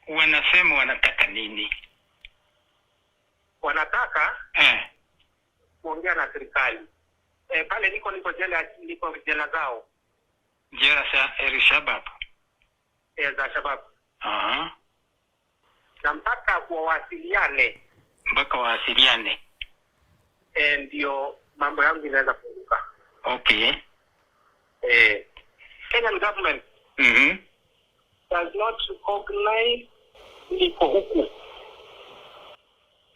Wanasema wanataka nini? Wanataka kuongea na serikali. Pale niko jela zao. Jela za Alshabab. Za Alshabab. Na mpaka kuwasiliane. Mpaka wasiliane. Ndio mambo yangu inaweza kufunguka. Okay. Kenyan government does not recognize niko huku.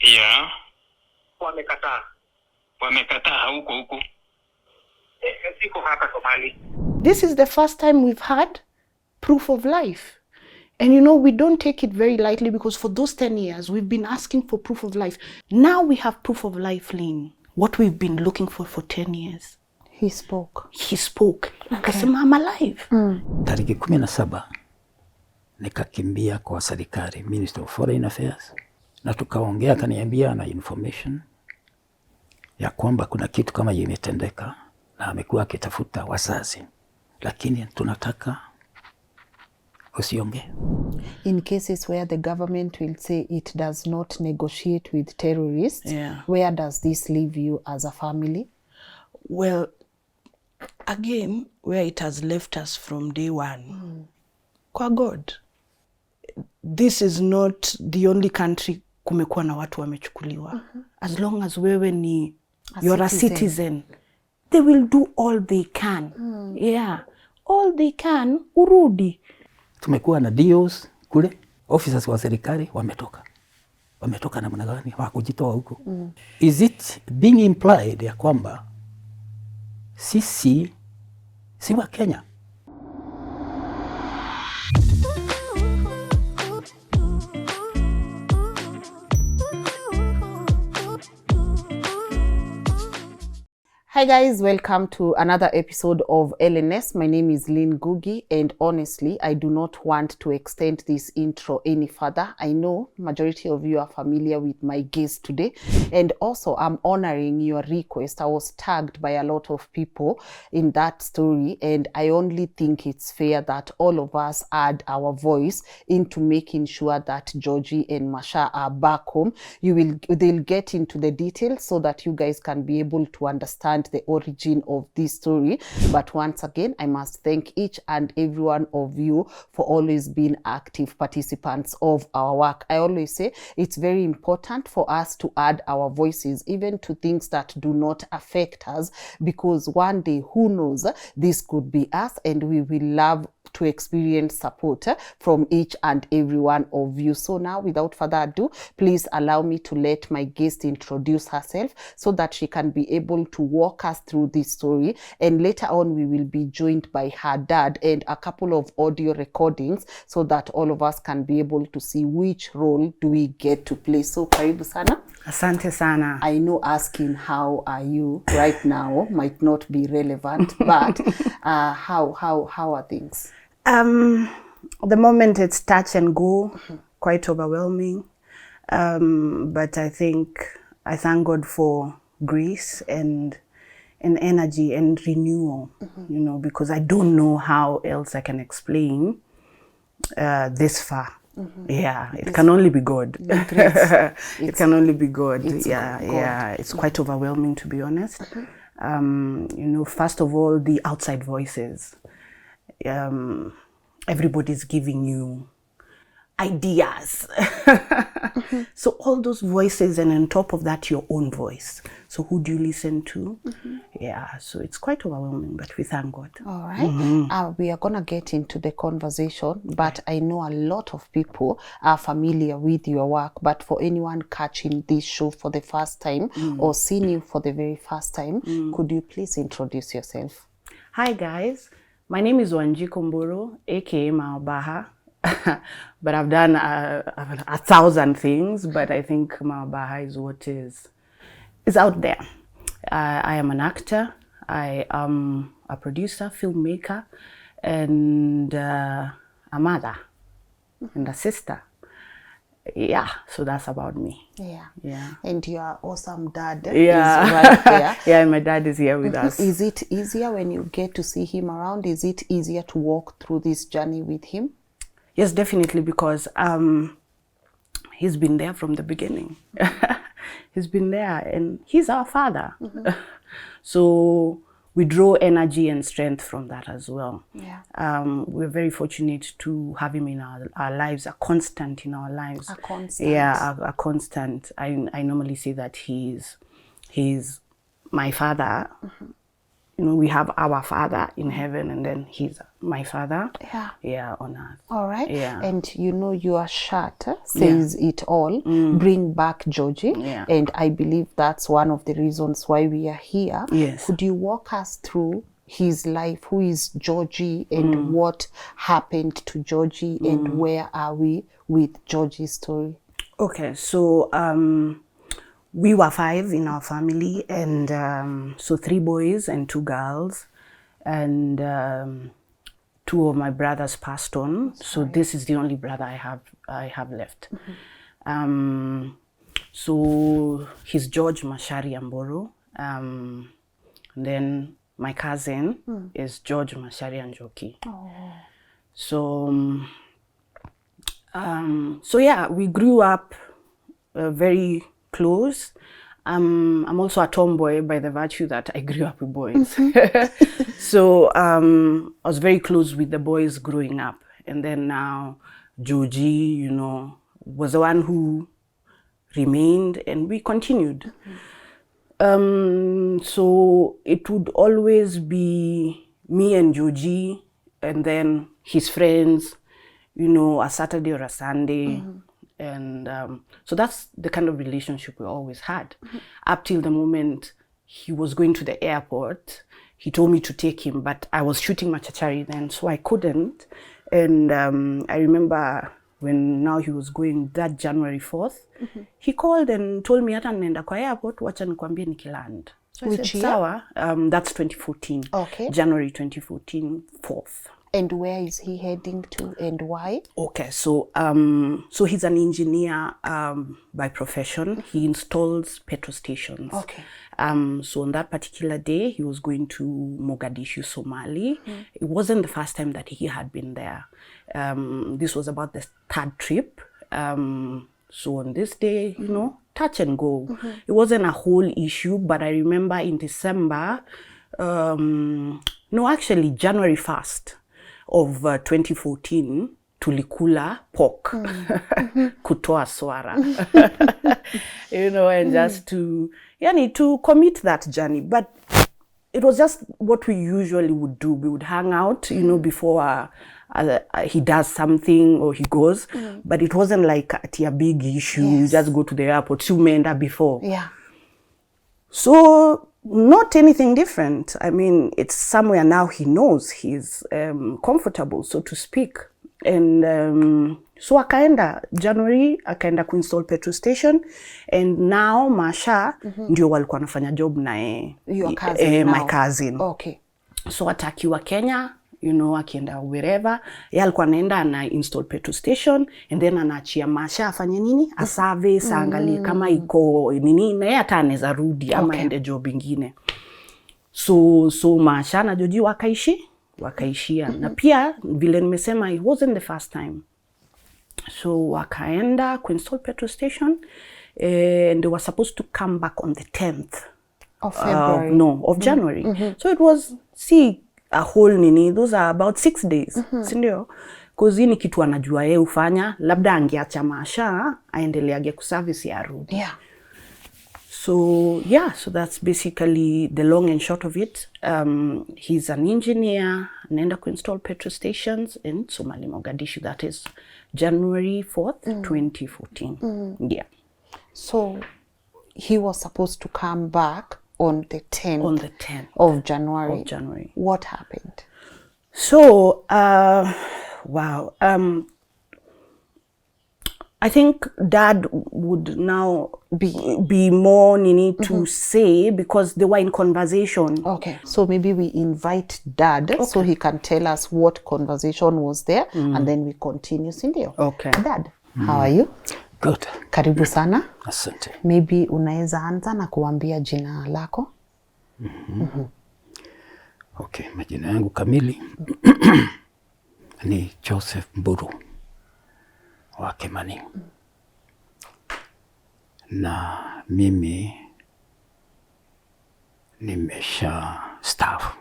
Yeah. Wamekataa huku. Siko hapa Somalia. This is the first time we've had proof of life. And you know, we don't take it very lightly because for those 10 years, we've been asking for proof of life. Now we have proof of life, Lynn. What we've been looking for 10 years. He spoke. Akasema, I'm alive. Tariki 17 nikakimbia kwa serikali, Minister of Foreign Affairs, na tukaongea, kaniambia na information ya kwamba kuna kitu kama imetendeka na amekuwa akitafuta wazazi, lakini tunataka usiongee. In cases where the government will say it does not negotiate with terrorists, where does this leave you as a family? Well, again, where it has left us from day one. Kwa God, this is not the only country kumekuwa na watu wamechukuliwa. As long as wewe ni you're a citizen, they will do all they can. All they can, urudi. Tumekuwa na DOs kule, officers wa serikali wametoka namna gani, hawakujitoa huko. Is it being implied ya kwamba sisi si wa Kenya? Hi guys, welcome to another episode of LNS. My name is Lynn Ngugi, and honestly, I do not want to extend this intro any further. I know majority of you are familiar with my guest today, and also I'm honoring your request. I was tagged by a lot of people in that story, and I only think it's fair that all of us add our voice into making sure that Georgie and Masha are back home. They'll get into the details so that you guys can be able to understand the origin of this story. But once again, I must thank each and every one of you for always being active participants of our work. I always say it's very important for us to add our voices even to things that do not affect us, because one day, who knows, this could be us, and we will love to experience support from each and every one of you. So now, without further ado, please allow me to let my guest introduce herself so that she can be able to walk us through this story. And later on, we will be joined by her dad and a couple of audio recordings so that all of us can be able to see which role do we get to play. So karibu sana. Asante sana. I know asking how are you right now might not be relevant, but how are things? The moment it's touch and go, quite overwhelming. But I thank God for grace and energy and renewal, you know, because I don't know how else I can explain this far. It can only be God. It can only be God. It's quite overwhelming, to be honest. You know, first of all, the outside voices. Everybody's giving you ideas. So all those voices, and on top of that, your own voice. So who do you listen to? So it's quite overwhelming, but we thank God. All right. We are going to get into the conversation, but I know a lot of people are familiar with your work. But for anyone catching this show for the first time or seeing you for the very first time, could you please introduce yourself? Hi, guys. My name is Wanji Kumburu, aka Maobaha. But I've done 1,000 things, but I think Maobaha is what is out there. I am an actor, I am a producer, filmmaker, and a mother and a sister. So that's about me. And your awesome dad is right there. My dad is here with us. Is it easier when you get to see him around? Is it easier to walk through this journey with him? Yes, definitely, because he's been there from the beginning. He's been there, and he's our father. So we draw energy and strength from that as well. Yeah. We're very fortunate to have him in our lives, a constant in our lives. A constant. Yeah, a constant. I normally say that he's my father. You know, we have our father in heaven, and then he's my father. Yeah. Yeah, on earth. All right. Yeah. And you know, your shirt says it all. Bring back Georgie. Yeah. And I believe that's one of the reasons why we are here. Yes. Could you walk us through his life? Who is Georgie, and what happened to Georgie, and where are we with Georgie's story? Okay, so we were 5 in our family, and so 3 boys and 2 girls, and 2 of my brothers passed on. So this is the only brother I have left. So he's George Mashari Amboro. And then my cousin is George Mashari Njoki. So so yeah, we grew up very close. I'm also a tomboy by the virtue that I grew up with boys. So I was very close with the boys growing up. And then now Georgie, you know, was the one who remained, and we continued. So it would always be me and Georgie, and then his friends, you know, a Saturday or a Sunday. And so that's the kind of relationship we always had. Up till the moment he was going to the airport. He told me to take him, but I was shooting machachari then, so I couldn't. And I remember when now he was going that January 4th, he called and told me, hata nenda kwa airport, wacha nikwambie nikiland. So I Which said, year? sawa. That's 2014. Okay. January 2014, 4th. And where is he heading to, and why? Okay, so so he's an engineer by profession. He installs petrol stations. Okay. So on that particular day, he was going to Mogadishu, Somalia. It wasn't the first time that he had been there. This was about the 3rd trip. So on this day, you know, touch and go. It wasn't a whole issue, but I remember in December, no, actually January 1st of 2014, tulikula pork, kutoa swara, you know, and just to commit that journey. But it was just what we usually would do. We would hang out, you know, before he does something or he goes, but it wasn't like a big issue. You just go to the airport, tumeenda before. Yeah. So not anything different. I mean, it's somewhere now he knows he's comfortable, so to speak. And so akaenda January, akaenda kuinstall petrol station, and now Masha ndio walikuwa wanafanya job na Your cousin my now. cousin. Okay. So atakiwa Kenya, you know, akienda wherever, yeye alikuwa anaenda na install petrol station, and then anaachia Masha afanye nini? A service, angalie kama iko nini, na yeye hata anaweza rudi ama ende job ingine. So Masha na Georgie wakaishia. Na pia vile nimesema, it wasn't the first time. So wakaenda kuinstall petrol station, and they were supposed to come back on the 10th Of February. of January. So it was, a whole nini, those are about 6 days, sindio? Because hii ni kitu anajua yeye ufanya, labda angeacha Masha aendeleage kuservice ya rudi. Yeah. So yeah, so that's basically the long and short of it. He's an engineer, anaenda kuinstall petrol stations in Somalia, Mogadishu. That is January 4th, 2014. Yeah. So he was supposed to come back on the 10th, of January. What happened? So, wow. I think Dad would now be more needed to say, because they were in conversation. Okay, so maybe we invite Dad so he can tell us what conversation was there, and then we continue. Sindio? Okay. Dad, how are you? Good. Karibu sana. Asante. Maybe unaweza anza na kuambia jina lako. Okay, majina yangu kamili ni Joseph Mburu wa Kimani. Na mimi nimesha staff.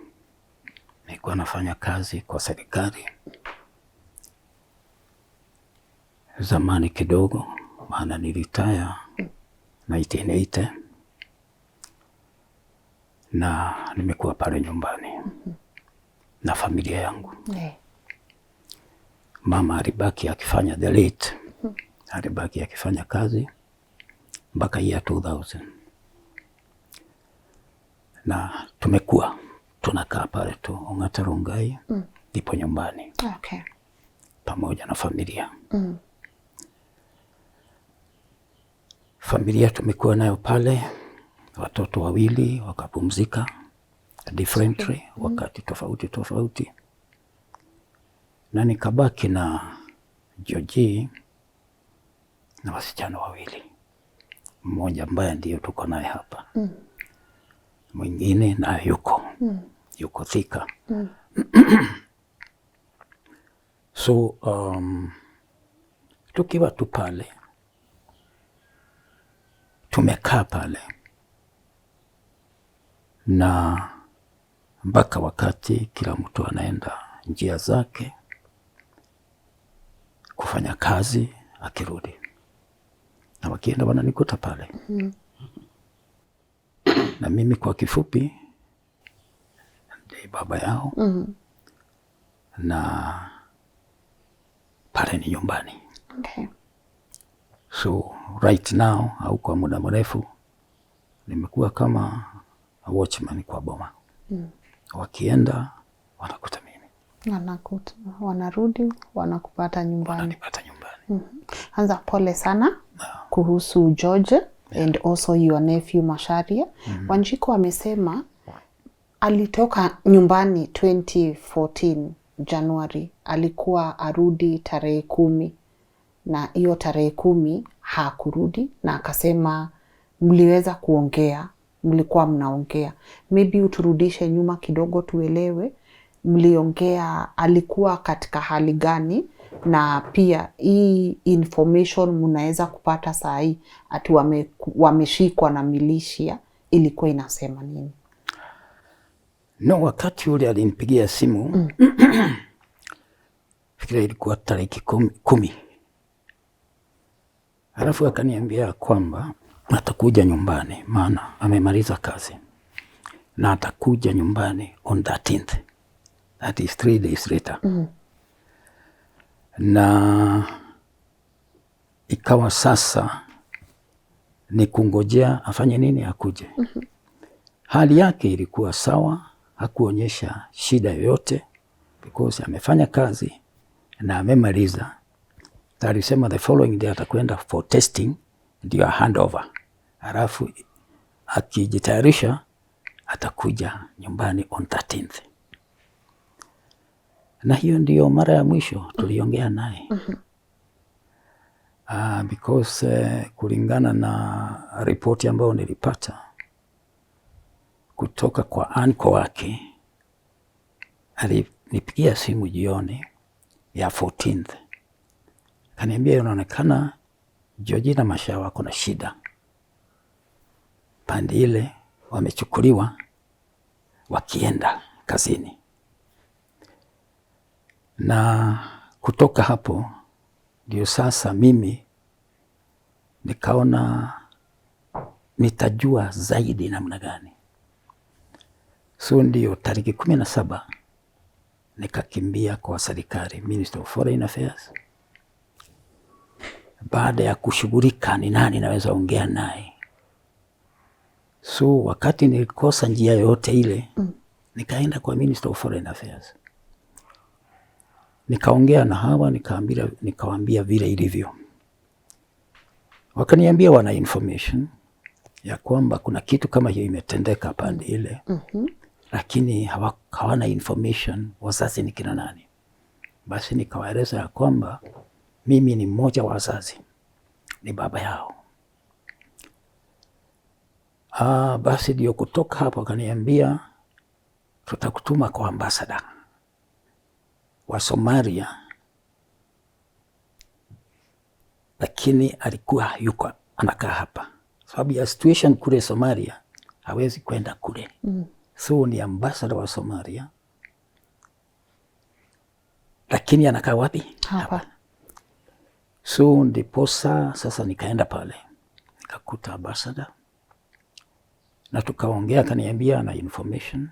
Nilikuwa nafanya kazi kwa serikali zamani kidogo, maana nilitaya 1980 na nimekuwa pale nyumbani na familia yangu. Mama alibaki akifanya the late, alibaki akifanya kazi mpaka year 2000, na tumekuwa tunakaa pale tu Ongata Rongai, ndipo nyumbani. Okay. Pamoja na familia. Familia tumekuwa nayo pale, watoto wawili wakapumzika differently, wakati tofauti tofauti, na nikabaki na Georgie na wasichana wawili, mmoja ambaye ndiyo tuko naye hapa, mwingine na yuko Thika. So tukiwa tu pale, tumekaa pale na mpaka wakati kila mtu anaenda njia zake kufanya kazi, akirudi na wakienda wananikuta pale. Na mimi kwa kifupi ndiye baba yao. Na pale ni nyumbani. Okay. So right now, au kwa muda mrefu, nimekuwa kama a watchman kwa boma. Wakienda wanakuta mimi, wanarudi wanakupata nyumbani. Wananipata nyumbani. Anza, pole sana kuhusu George and also your nephew Macharia. Wanjiku amesema alitoka nyumbani 2014 Januari, alikuwa arudi tarehe 10, na hiyo tarehe 10 hakurudi, na akasema mliweza kuongea, mlikuwa mnaongea. Maybe uturudishe nyuma kidogo tuelewe mliongea, alikuwa katika hali gani, na pia hii information mnaweza kupata saa hii ati wameshikwa na militia, ilikuwa inasema nini? No, wakati ule alinipigia simu fikira ilikuwa tarehe 10. Halafu akaniambia kwamba atakuja nyumbani, maana amemaliza kazi, na atakuja nyumbani on 13th. That is 3 days later. Na ikawa sasa ni kungojea afanye nini, akuje. Hali yake ilikuwa sawa, hakuonyesha shida yoyote because amefanya kazi na amemaliza. Alisema the following day atakwenda for testing, ndio handover. Halafu akijitayarisha atakuja nyumbani on 13th. Na hiyo ndio mara ya mwisho tuliongea naye. Because kulingana na ripoti ambayo nilipata kutoka kwa anko wake, alinipigia simu jioni ya 14th. Kaniambia inaonekana Georgie na Masha wako na shida. Pande ile wamechukuliwa wakienda kazini. Na kutoka hapo ndio sasa mimi nikaona nitajua zaidi namna gani. So ndio tarehe 17 nikakimbia kwa serikali, Minister of Foreign Affairs, baada ya kushughulika ni nani naweza ongea naye. So wakati nilikosa njia yote ile, nikaenda kwa Minister of Foreign Affairs. Nikaongea na hawa, nikawaambia vile ilivyo. Wakaniambia wana information ya kwamba kuna kitu kama hiyo imetendeka pande ile. Lakini hawana information wazazi ni kina nani. Basi nikawaeleza ya kwamba mimi ni mmoja wa wazazi, ni baba yao. Basi ndio kutoka hapo akaniambia tutakutuma kwa ambassador wa Somalia lakini alikuwa yuko anakaa hapa sababu ya situation kule Somalia, hawezi kwenda kule. So ni ambassador wa Somalia, lakini anakaa wapi? Hapa. So ndiposa sasa nikaenda pale nikakuta ambassador na tukaongea, akaniambia na information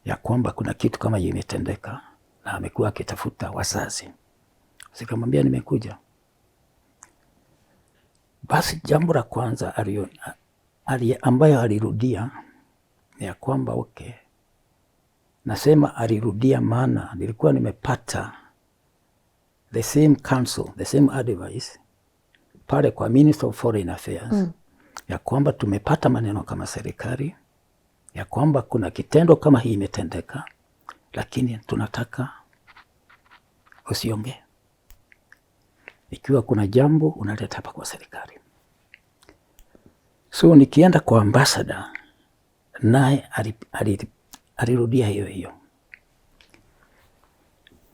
ya kwamba kuna kitu kama imetendeka na amekuwa akitafuta wazazi. Sikamwambia nimekuja. Basi jambo la kwanza ambayo alirudia ya kwamba okay, nasema alirudia maana nilikuwa nimepata the same counsel, the same advice pale kwa Minister of Foreign Affairs ya kwamba tumepata maneno kama serikali ya kwamba kuna kitendo kama hii imetendeka, lakini tunataka usiongee. Ikiwa kuna jambo unaleta hapa kwa serikali. So nikienda kwa ambassador, naye alirudia hiyo.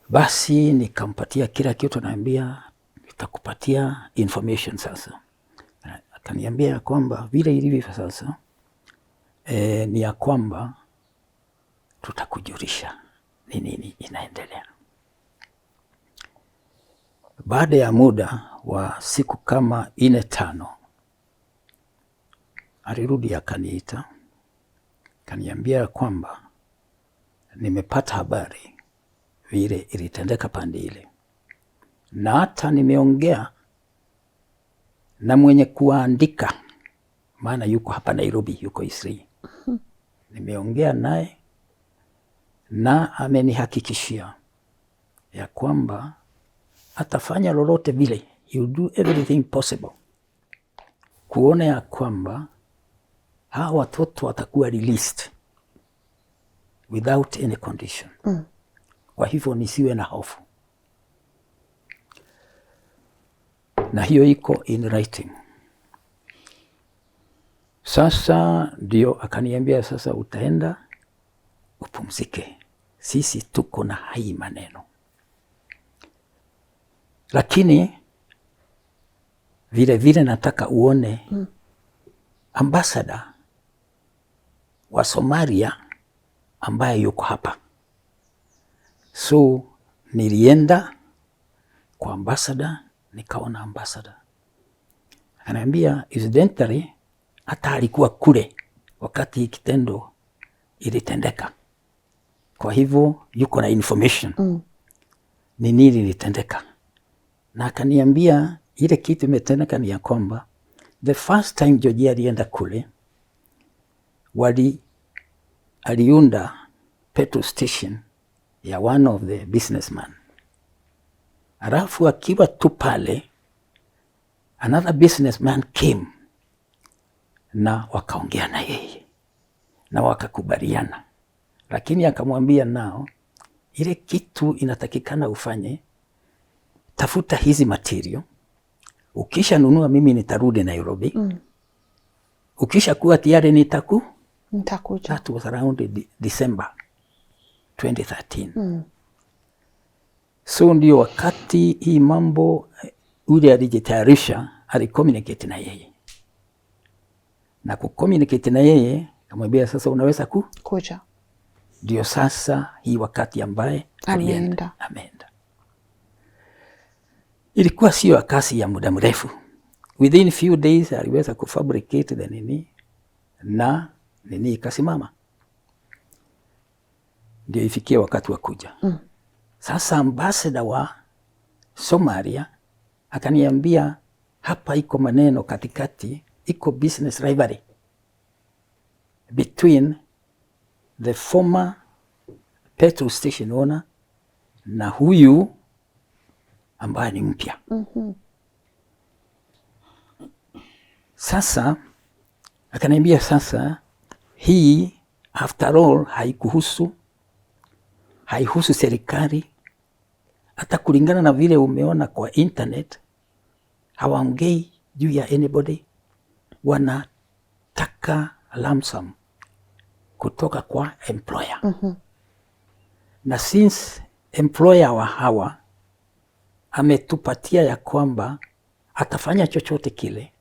Basi nikampatia kila kitu, naambia nitakupatia information sasa. Akaniambia kwamba vile ilivyo sasa ni ya kwamba tutakujulisha ni nini inaendelea. Baada ya muda wa siku kama 4-5 alirudi akaniita, akaniambia kwamba nimepata habari vile ilitendeka pande ile, na hata nimeongea na mwenye kuandika, maana yuko hapa Nairobi, yuko Isri. Nimeongea naye na amenihakikishia ya kwamba atafanya lolote vile, he will do everything possible kuona ya kwamba hawa watoto watakuwa released without any condition. Kwa hivyo nisiwe na hofu, na hiyo iko in writing. Sasa ndio akaniambia sasa utaenda upumzike, sisi tuko na hai maneno. Lakini vile nataka uone ambassador wa Somalia ambaye yuko hapa. So nilienda kwa ambassador, nikaona ambassador. Ananiambia incidentally hata alikuwa kule wakati kitendo ilitendeka. Kwa hivyo yuko na information ni nini ilitendeka. Na akaniambia ile kitu imetendeka ni ya kwamba the first time Georgie alienda kule aliunda petrol station ya one of the businessman. Alafu akiwa tu pale another businessman came na wakaongea na yeye na wakakubaliana, lakini akamwambia nao ile kitu inatakikana ufanye, tafuta hizi material, ukisha nunua mimi nitarudi Nairobi. Ukisha kuwa tayari nitakuja. That was around December 2013. So ndio wakati hii mambo ule alijitayarisha, alicommunicate na yeye. Na kucommunicate na yeye, kamwambia sasa unaweza kuja. Ndio sasa hii wakati ambaye ameenda. Ilikuwa sio kasi ya muda mrefu. Within few days aliweza kufabricate the nini na nini ikasimama. Ndio ifikie wakati wa kuja. Sasa ambassador wa Somalia akaniambia hapa iko maneno katikati, iko business rivalry between the former petrol station owner na huyu ambaye ni mpya. Sasa akaniambia sasa hii after all haihusu serikali, hata kulingana na vile umeona kwa internet hawaongei juu ya anybody, wanataka lump sum kutoka kwa employer. Na since employer wa hawa ametupatia ya kwamba atafanya chochote kile,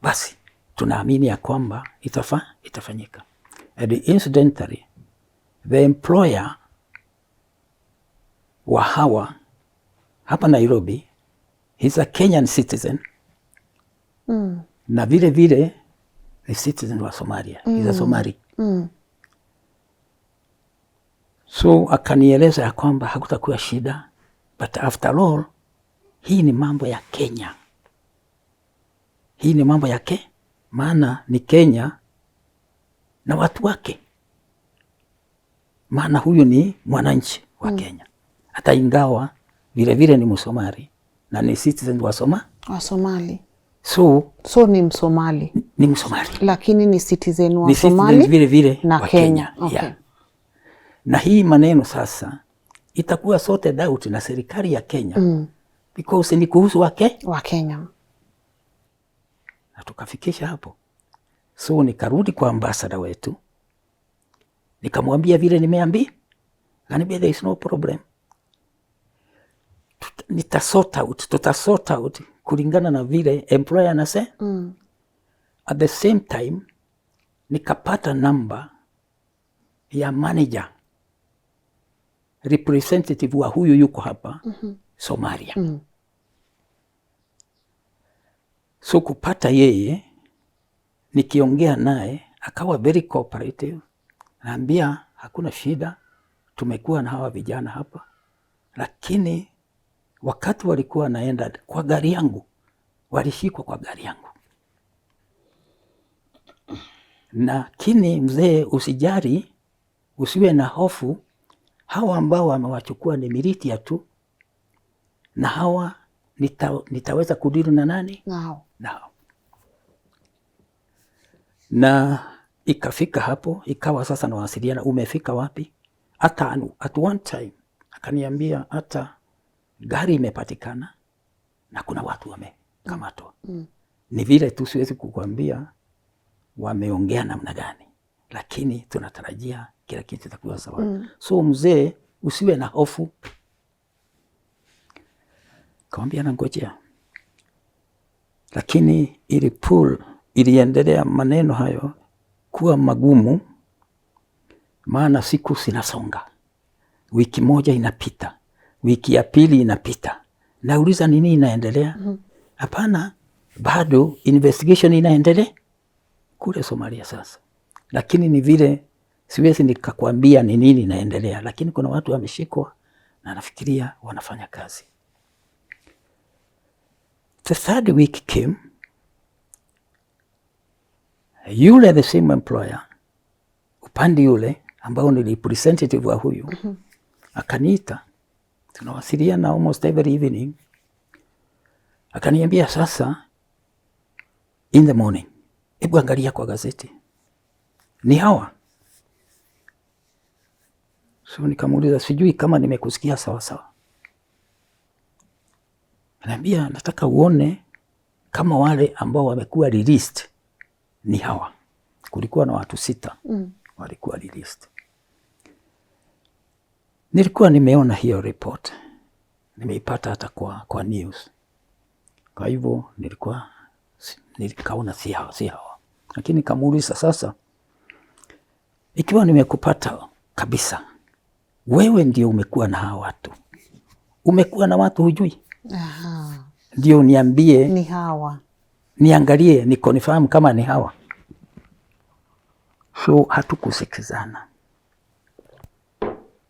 basi tunaamini ya kwamba itafanyika. And incidentally, the employer wa hawa hapa Nairobi, he's a Kenyan citizen. Na vile vile ni citizen wa Somalia. He's a Somali. So akanieleza ya kwamba hakutakuwa shida, but after all, hii ni mambo ya Kenya. Hii ni mambo yake, maana ni Kenya na watu wake. Maana huyu ni mwananchi wa Kenya. Hata ingawa vile vile ni Msomali na ni citizen wa Somali. So ni Msomali. Ni Msomali. Lakini ni citizen wa Somali vile vile na wa Kenya. Okay. Yeah. Na hii maneno sasa itakuwa sorted out na serikali ya Kenya. Because ni kuhusu wa Kenya. Na tukafikisha hapo. So nikarudi kwa ambassador wetu. Nikamwambia vile nimeambia. Ananiambia there is no problem. Tutasort out kulingana na vile employer anasema. At the same time nikapata namba ya manager representative wa huyu yuko hapa Somalia. So kupata yeye, nikiongea naye akawa very cooperative. Naambia hakuna shida, tumekuwa na hawa vijana hapa, lakini wakati walikuwa naenda kwa gari yangu, walishikwa kwa gari yangu. Lakini mzee, usijari, usiwe na hofu, hawa ambao wamewachukua ni militia tu, na hawa nitaweza kudili na nani? Nao. Na ikafika hapo, ikawa sasa nawasiliana, umefika wapi? Hata at one time akaniambia hata gari imepatikana na kuna watu wamekamatwa. Ni vile tu siwezi kukuambia wameongea namna gani, lakini tunatarajia kila kitu kitakuwa sawa. So mzee, usiwe na hofu. Kaambia nangojea. Lakini iliendelea maneno hayo kuwa magumu, maana siku zinasonga. Wiki moja inapita, wiki ya pili inapita. Nauliza nini inaendelea? Hapana, bado investigation inaendelea kule Somalia sasa. Lakini ni vile siwezi nikakwambia ni nini inaendelea, lakini kuna watu wameshikwa na nafikiria wanafanya kazi. The third week came, yule the same employer, upande yule ambao ni representative wa huyu, akaniita, tunawasiliana almost every evening. Akaniambia sasa, in the morning, hebu angalia kwa gazeti, ni hawa. So nikamuuliza, sijui kama nimekusikia sawa sawa. Ananiambia, nataka uone kama wale ambao wamekuwa released ni hawa. Kulikuwa na watu 6 walikuwa released. Nilikuwa nimeona hiyo report, nimeipata hata kwa news. Kwa hivyo nilikaona si hawa. Lakini nikamuuliza, sasa ikiwa nimekupata kabisa, wewe ndio umekuwa na hawa watu, umekuwa na watu hujui? Ndio niambie ni hawa, niangalie ni confirm kama ni hawa. So hatukusikizana.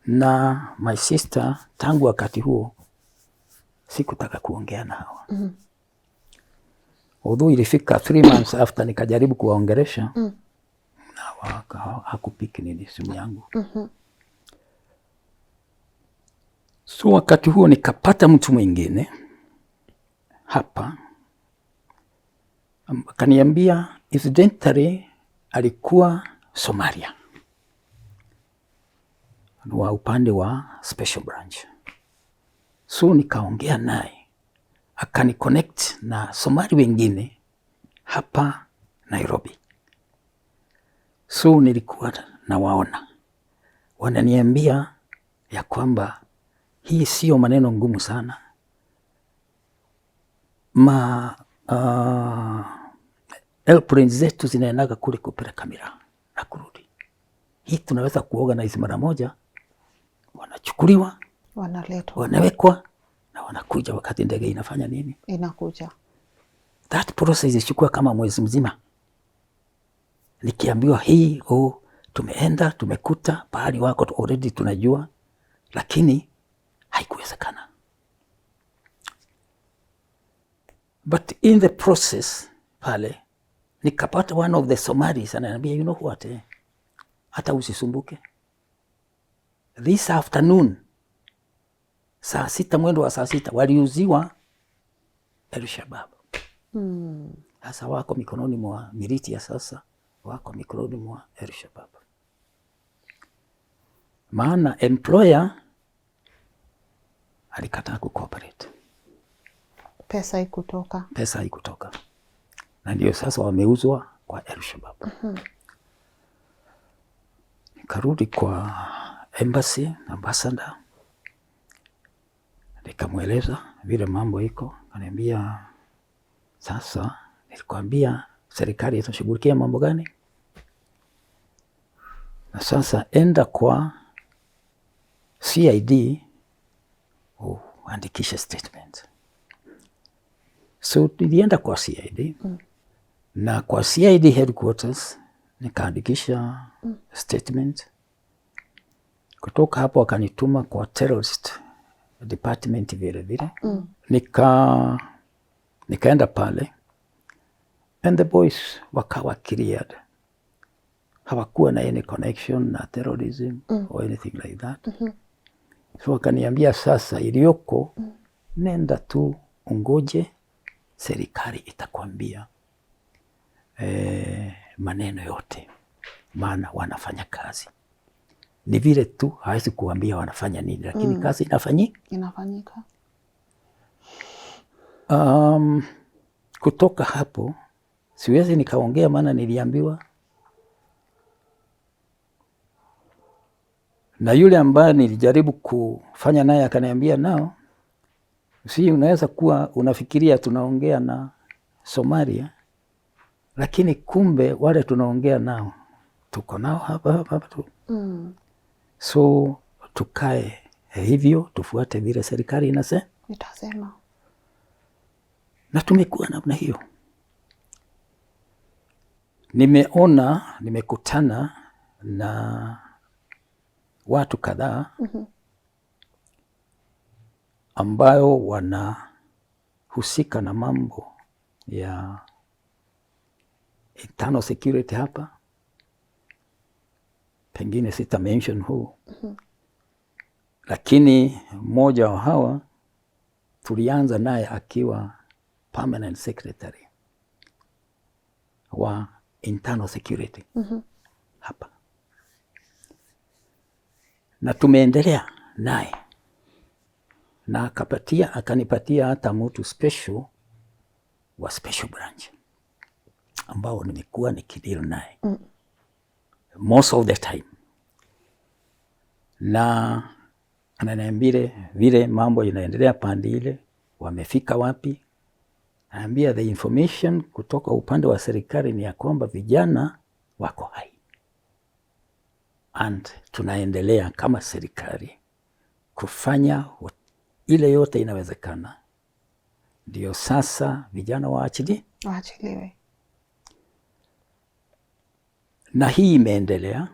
Na my sister, tangu wakati huo sikutaka kuongea na hawa. Although ilifika 3 months after nikajaribu kuwaongelesha, na hakupiki nini simu yangu. So wakati huo nikapata mtu mwingine hapa, akaniambia incidentally alikuwa Somalia, wa upande wa special branch. So nikaongea naye, akani connect na Somali wengine hapa Nairobi. So nilikuwa nawaona, wananiambia ya kwamba hii sio maneno ngumu sana. airplane zetu zinaendaga kule kupeleka miraa na kurudi. Hii tunaweza kuorganize mara moja, wanachukuliwa, wanaletwa, wanawekwa na wanakuja wakati ndege inafanya nini? Inakuja. That process ichukua kama mwezi mzima. Nikiambiwa hii, tumeenda, tumekuta, pahali wako already tunajua, lakini haikuwezekana. But in the process, pale, nikapata one of the Somalis, ananiambia, you know what, hata usisumbuke. This afternoon, saa 6, mwendo wa saa 6, waliuziwa Alshabab. Sasa wako mikononi mwa militi ya sasa, wako mikononi mwa Alshabab. Maana employer alikataa kucooperate. Pesa haikutoka. Na ndio sasa wameuzwa kwa Alshabab. Nikarudi kwa embassy, ambassador. Nikamweleza vile mambo iko. Ananiambia, sasa nilikwambia serikali itashughulikia mambo gani? Na sasa enda kwa CID andikisha statement. So nilienda kwa CID. Na kwa CID headquarters nikaandikisha statement. Kutoka hapo wakanituma kwa terrorist department vile vile. Nikaenda pale, and the boys wakawa cleared. Hawakuwa na any connection na terrorism or anything like that. So wakaniambia, sasa iliyoko, nenda tu ungoje, serikali itakwambia maneno yote, maana wanafanya kazi. Ni vile tu hawezi kuambia wanafanya nini, lakini kazi inafanyika. Kutoka hapo siwezi nikaongea, maana niliambiwa. Na yule ambaye nilijaribu kufanya naye akaniambia, nao si unaweza kuwa unafikiria tunaongea na Somalia, lakini kumbe wale tunaongea nao tuko nao hapa tu. So tukae hivyo, tufuate vile serikali itasema. Na tumekuwa namna hiyo. Nimekutana na watu kadhaa ambayo wanahusika na mambo ya internal security hapa. Pengine sita mention huu. Lakini mmoja wa hawa tulianza naye akiwa permanent secretary wa internal security hapa. Na tumeendelea naye. Na akanipatia hata mtu special wa special branch ambao nimekuwa nikideal naye most of the time. Na ananiambia vile mambo inaendelea pande ile, wamefika wapi. Ananiambia the information kutoka upande wa serikali ni ya kwamba vijana wako hai. And tunaendelea kama serikali kufanya ile yote inawezekana, ndio sasa vijana waachiliwe. Na hii imeendelea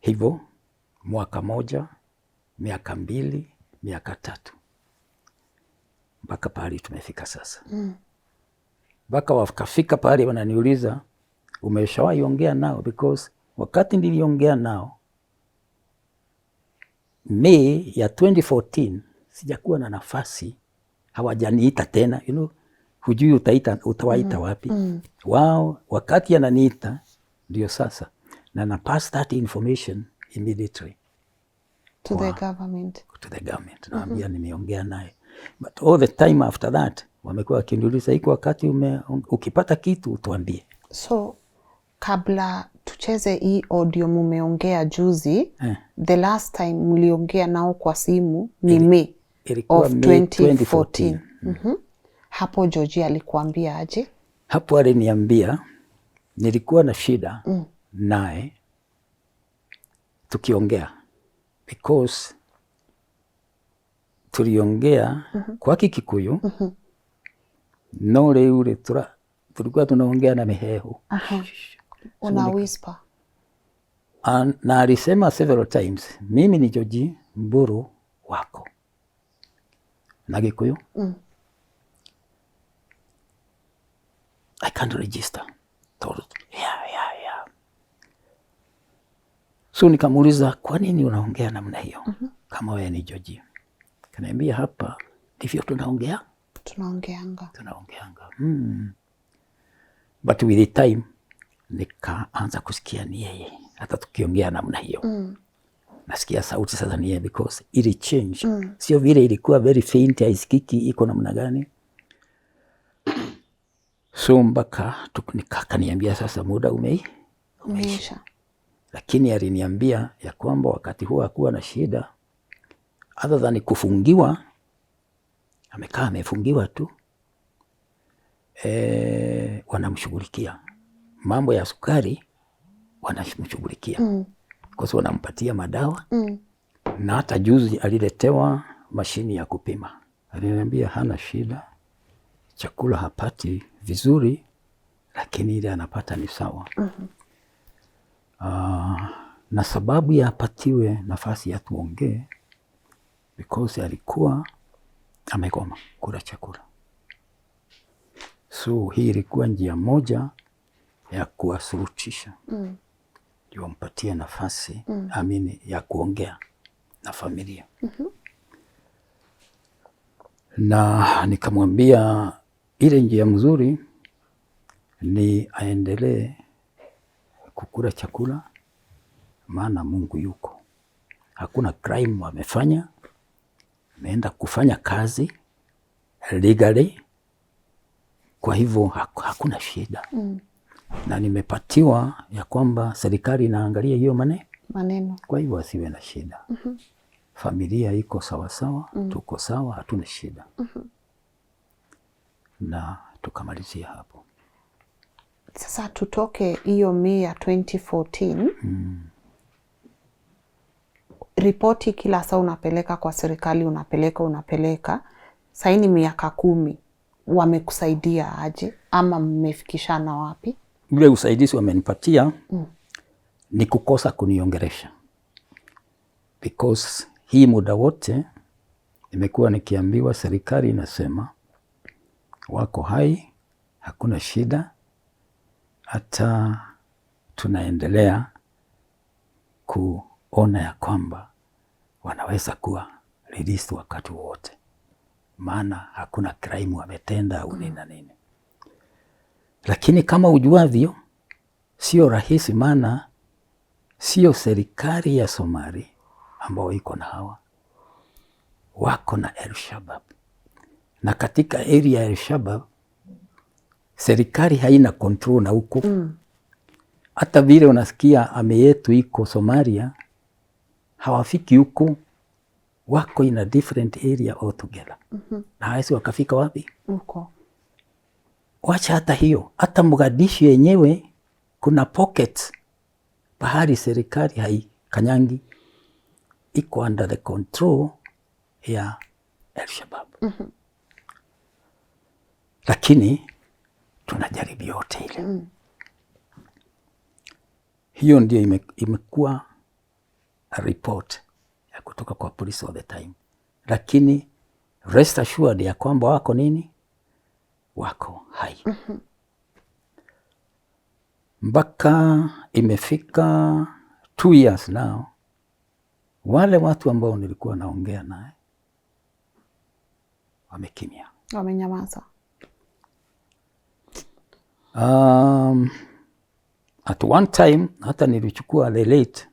hivyo mwaka moja, miaka 2, miaka 3, mpaka pahali tumefika sasa. Mpaka wakafika pahali wananiuliza, umeshawahi ongea nao? Because wakati niliongea nao May ya 2014 sijakuwa na nafasi, hawajaniita tena, hujui utawaita wapi. Wao wakati ananiita ndio sasa, na na pass that information immediately to the government. Naambia nimeongea naye. But all the time after that wamekuwa wakiniuliza, iko wakati ukipata kitu utuambie. So kabla tucheze hii audio mumeongea juzi, the last time mliongea nao kwa simu ni May of 2014. Hapo Georgie alikuambia aje? Hapo aliniambia nilikuwa na shida naye tukiongea, because tuliongea kwa Kikuyu no ule tulikuwa tunaongea na mihehu. Una whisper. Na alisema several times, mimi ni Georgie Mburu wako na Gikuyu. I can't register. Yeah. So nikamuuliza, kwa nini unaongea namna hiyo kama wewe ni Georgie? Kaniambia hapa ndivyo tunaongea. Tunaongeanga. But with the time nikaanza kusikia ni yeye, hata tukiongea namna hiyo. Nasikia sauti sasa ni yeye, because ili change. Sio vile ilikuwa very faint, haisikiki iko namna gani. So mpaka nikaniambia sasa muda umeisha. Lakini aliniambia ya kwamba wakati huo hakuwa na shida other than kufungiwa. Amefungiwa tu. Wanamshughulikia. Mambo ya sukari wanamshughulikia. Kwa sababu wanampatia madawa. Na hata juzi aliletewa mashini ya kupima. Aliniambia hana shida. Chakula hapati vizuri, lakini ile anapata ni sawa. Na sababu ya apatiwe nafasi ya tuongee, because alikuwa amegoma kula chakula. So hii ilikuwa njia moja ya kuwasulutisha. Ndio wampatie nafasi ya kuongea na familia. Na nikamwambia ile njia mzuri ni aendelee kukula chakula, maana Mungu yuko. Hakuna crime amefanya, ameenda kufanya kazi legally, kwa hivyo hakuna shida. Na nimepatiwa ya kwamba serikali inaangalia hiyo maneno. Kwa hivyo asiwe na shida. Familia iko sawa, tuko sawa, hatuna shida. Na tukamalizia hapo. Sasa tutoke hiyo ya 2014. Ripoti kila saa unapeleka kwa serikali, unapeleka. Sasa ni miaka 10. Wamekusaidia aje ama mmefikishana wapi? Ule usaidizi wamenipatia ni kukosa kuniongelesha. Because hii muda wote nimekuwa nikiambiwa serikali inasema wako hai, hakuna shida, hata tunaendelea kuona ya kwamba wanaweza kuwa released wakati wote, maana hakuna crime wametenda au nini. Lakini kama ujuavyo, sio rahisi, maana sio serikali ya Somalia ambao iko na hawa, wako na Alshabab. Na katika area ya Alshabab serikali haina control na huko. Hata vile unasikia ame yetu iko Somalia, hawafiki huko, wako in a different area altogether. Na hawezi wakafika wapi? Huko. Wacha hata hiyo, hata Mogadishu yenyewe kuna pocket bahari serikali haikanyangi, iko under the control ya Alshabab. Lakini tunajaribu yote ile. Hiyo ndio imekuwa a report ya kutoka kwa police all the time. Lakini rest assured ya kwamba wako nini? Wako hai. Mpaka imefika 2 years now, wale watu ambao nilikuwa naongea naye wamekimya. Wamenyamaza. At one time hata nilichukua late,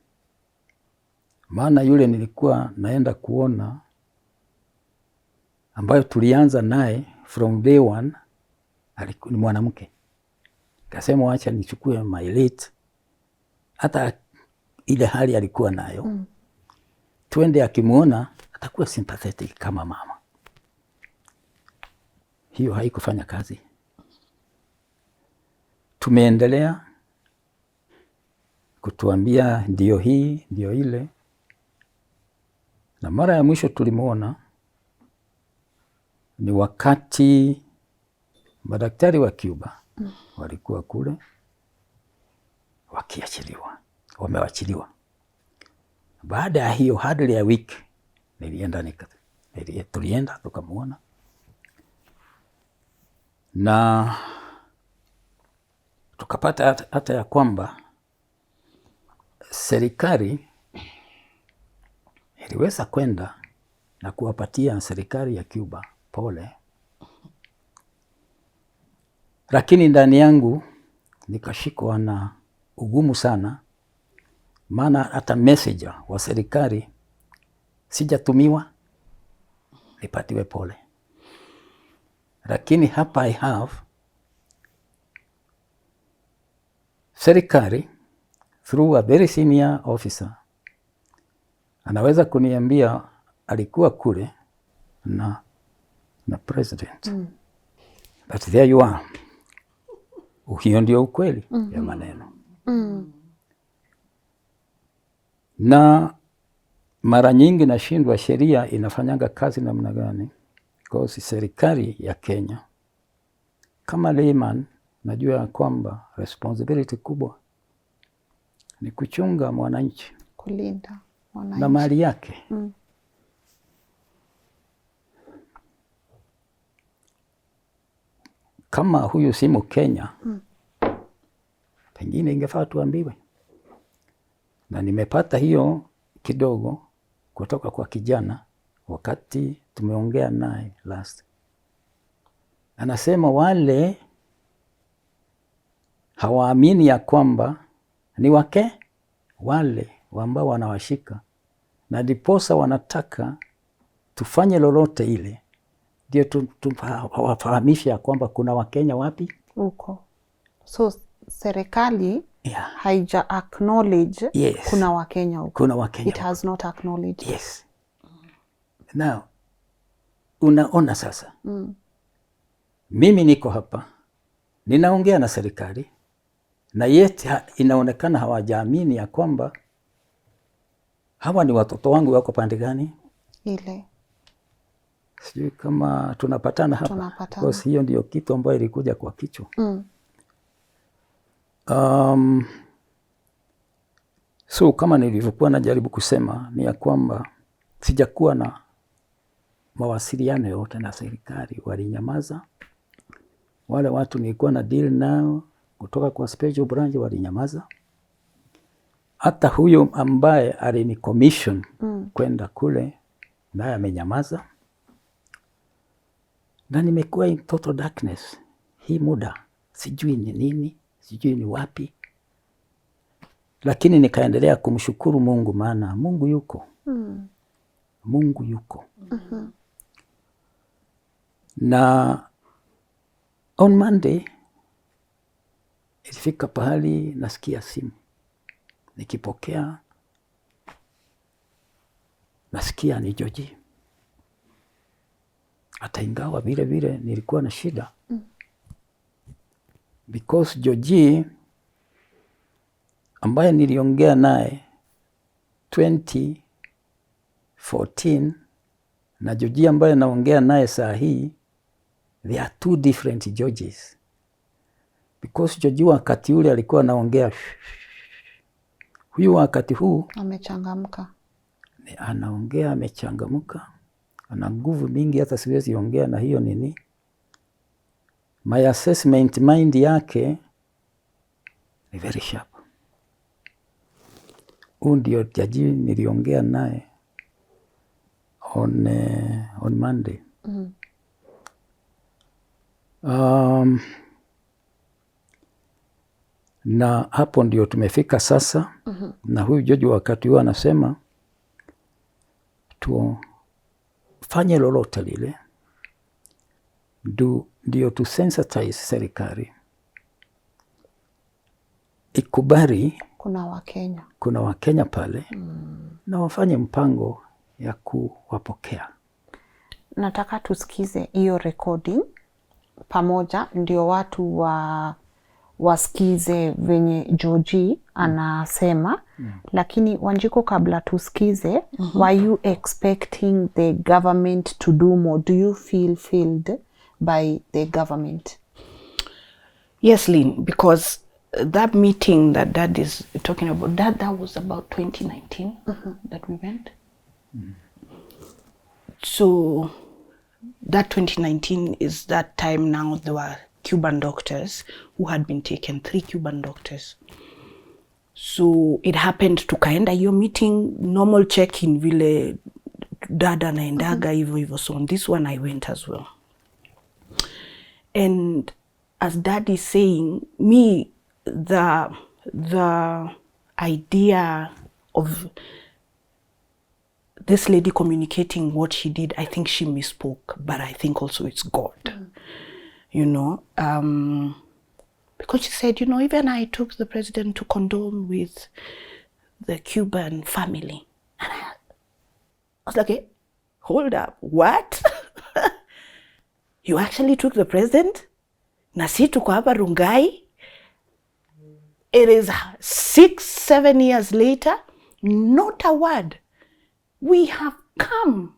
maana yule nilikuwa naenda kuona ambayo tulianza naye from day one ni mwanamke. Kasema wacha nichukue my late, hata ile hali alikuwa nayo. Twende akimuona atakuwa sympathetic kama mama. hiyo haikufanya kazi. Tumeendelea kutuambia ndio hii, ndio ile. Na mara ya mwisho tulimuona ni wakati madaktari wa Cuba walikuwa kule wakiachiliwa, wamewachiliwa. Baada ya hiyo hardly a week tulienda tukamuona, na tukapata hata ya kwamba serikali iliweza kwenda na kuwapatia serikali ya Cuba pole, lakini ndani yangu nikashikwa na ugumu sana, maana hata messenger wa serikali sijatumiwa nipatiwe pole. Lakini hapa I have serikali through a very senior officer anaweza kuniambia alikuwa kule na president. But there you are. Hiyo ndio ukweli ya maneno. Na mara nyingi nashindwa sheria inafanyanga kazi namna gani, because serikali ya Kenya kama layman najua kwamba responsibility kubwa ni kuchunga mwananchi, kulinda mwananchi na mali yake. Kama huyu si Mkenya, pengine ingefaa tuambiwe. Na nimepata hiyo kidogo kutoka kwa kijana wakati tumeongea naye last. Anasema wale hawaamini ya kwamba ni wale ambao wanawashika, na diposa wanataka tufanye lolote ile ndio wafahamishe ya kwamba kuna Wakenya wapi huko. So serikali haija acknowledge kuna Wakenya huko. Kuna Wakenya. It has not acknowledged. Yes. Now, unaona sasa. Mimi niko hapa, ninaongea na serikali, na yet inaonekana hawajaamini ya kwamba hawa ni watoto wangu wako pande gani ile. Sijui kama tunapatana hapa. Tunapatana. Because hiyo ndio kitu ambayo ilikuja kwa kichwa. So kama nilivyokuwa najaribu kusema ni ya kwamba sijakuwa na mawasiliano yote na serikali, walinyamaza. Wale watu nilikuwa na deal nao kutoka kwa special branch walinyamaza. Hata huyo ambaye alini commission kwenda kule naye amenyamaza. Na nimekuwa in total darkness hii muda, sijui ni nini, sijui ni wapi. Lakini nikaendelea kumshukuru Mungu, maana Mungu yuko. Mungu yuko. Na on Monday ilifika pahali nasikia simu. Nikipokea nasikia ni Georgie. Hata ingawa vile vile nilikuwa na shida. Because Georgie ambaye niliongea naye 2014 na Georgie ambaye naongea naye saa hii, they are two different Georges. Because Georgie wakati ule alikuwa anaongea, huyu wakati huu amechangamka. Anaongea amechangamka, ana nguvu mingi, hata siwezi ongea na hiyo nini. My assessment mind yake ni very sharp. Huyu ndio jaji niliongea naye on Monday. Na hapo ndio tumefika sasa. Na huyu Georgie wakati huo anasema tufanye lolote lile ndio tu sensitize serikali ikubali kuna Wakenya pale na wafanye mpango ya kuwapokea. Nataka tusikize hiyo recording pamoja ndio watu wasikize venye Georgie anasema. Lakini Wanjiko, kabla tusikize, were you expecting the government to do more? Do you feel failed by the government? Yes, Lynn, because that meeting that Dad is talking about, that was about 2019 that we went. So that 2019 is that time now there were Cuban doctors who had been taken, 3 Cuban doctors. So it happened tukaenda hiyo meeting, normal check-in vile dada naendaga hivyo. So on this one I went as well. And as Dad is saying, me, the idea of this lady communicating what she did, I think she misspoke, but I think also it's God, you know, because she said, you know, even I took the president to condole with the Cuban family. And I was like, hey, hold up, what? You actually took the president? Na si tuko hapa Rungai? It is 6-7 years later, not a word. We have come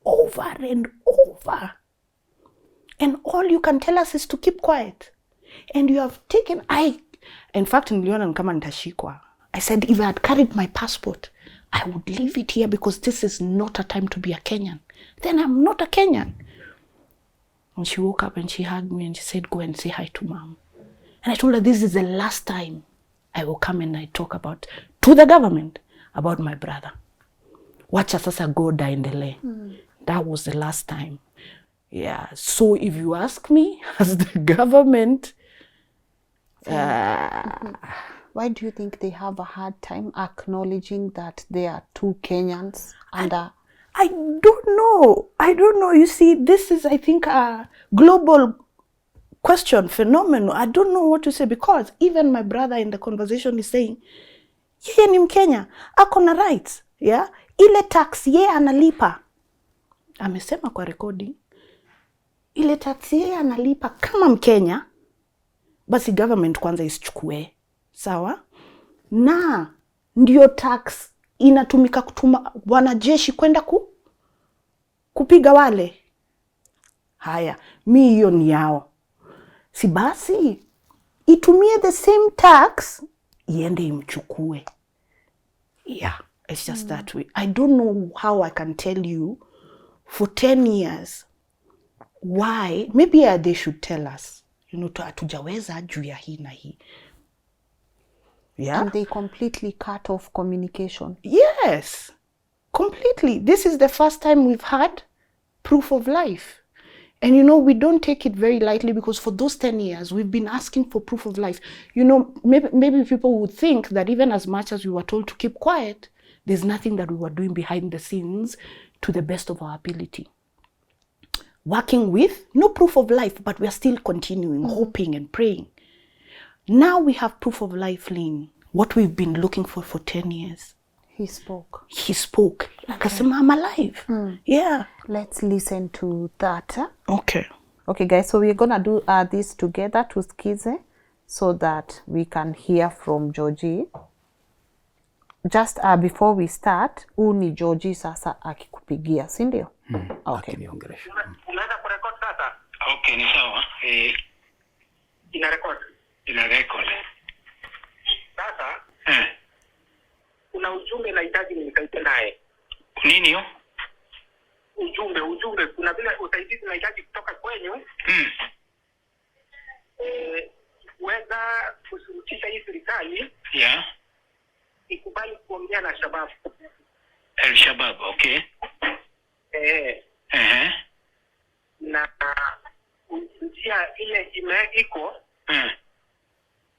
over and over. And all you can tell us is to keep quiet. And you have taken, in fact, niliona kama nitashikwa. I said, if I had carried my passport, I would leave it here because this is not a time to be a Kenyan. Then I'm not a Kenyan. And she woke up and she hugged me and she said, go and say hi to Mom. And I told her, this is the last time I will come and I talk to the government about my brother. Wacha sasa go daendelee. That was the last time. Yeah. So if you ask me, as the government, why do you think they have a hard time acknowledging that there are 2 Kenyans under? I don't know. You see, this is, I think, a global question, phenomenon. I don't know what to say, because even my brother in the conversation is saying, yeye ni Mkenya, ako na rights, yeah? Ile tax yeye analipa. Amesema kwa recording, ile tax yeye analipa kama Mkenya, basi government kwanza isichukue. Sawa? Na ndio tax inatumika kutuma wanajeshi kwenda kupiga wale. Haya, mi hiyo ni yao. Si basi itumie the same tax iende imchukue. Yeah, it's just that way. I don't know how I can tell you for 10 years why. Maybe they should tell us, you know, hatujaweza juu ya hii na hii. Yeah. And they completely cut off communication. Yes, completely. This is the first time we've had proof of life. And you know, we don't take it very lightly, because for those 10 years, we've been asking for proof of life. You know, maybe people would think that even as much as we were told to keep quiet, there's nothing that we were doing behind the scenes to the best of our ability. Working with no proof of life, but we are still continuing, hoping and praying. Now we have proof of life, Lynn. What we've been looking for 10 years. He spoke. Akasema, I'm alive. Yeah. Let's listen to that. Okay. Okay, guys. So we're going to do this together to skize so that we can hear from Georgie. Just before we start, ni Georgie sasa akikupigia, si ndio? Okay. Unaenda kurekod sasa? Okay, ni sawa. Ina record. Sasa kuna ujumbe nahitaji nikaite naye. Nini hiyo? Ujumbe kuna vile usaidizi nahitaji kutoka kwenyu. Weza kusurutisha hii serikali. Yeah. Ikubali kuongea na Alshabab. Alshabab, okay. Na njia ile iko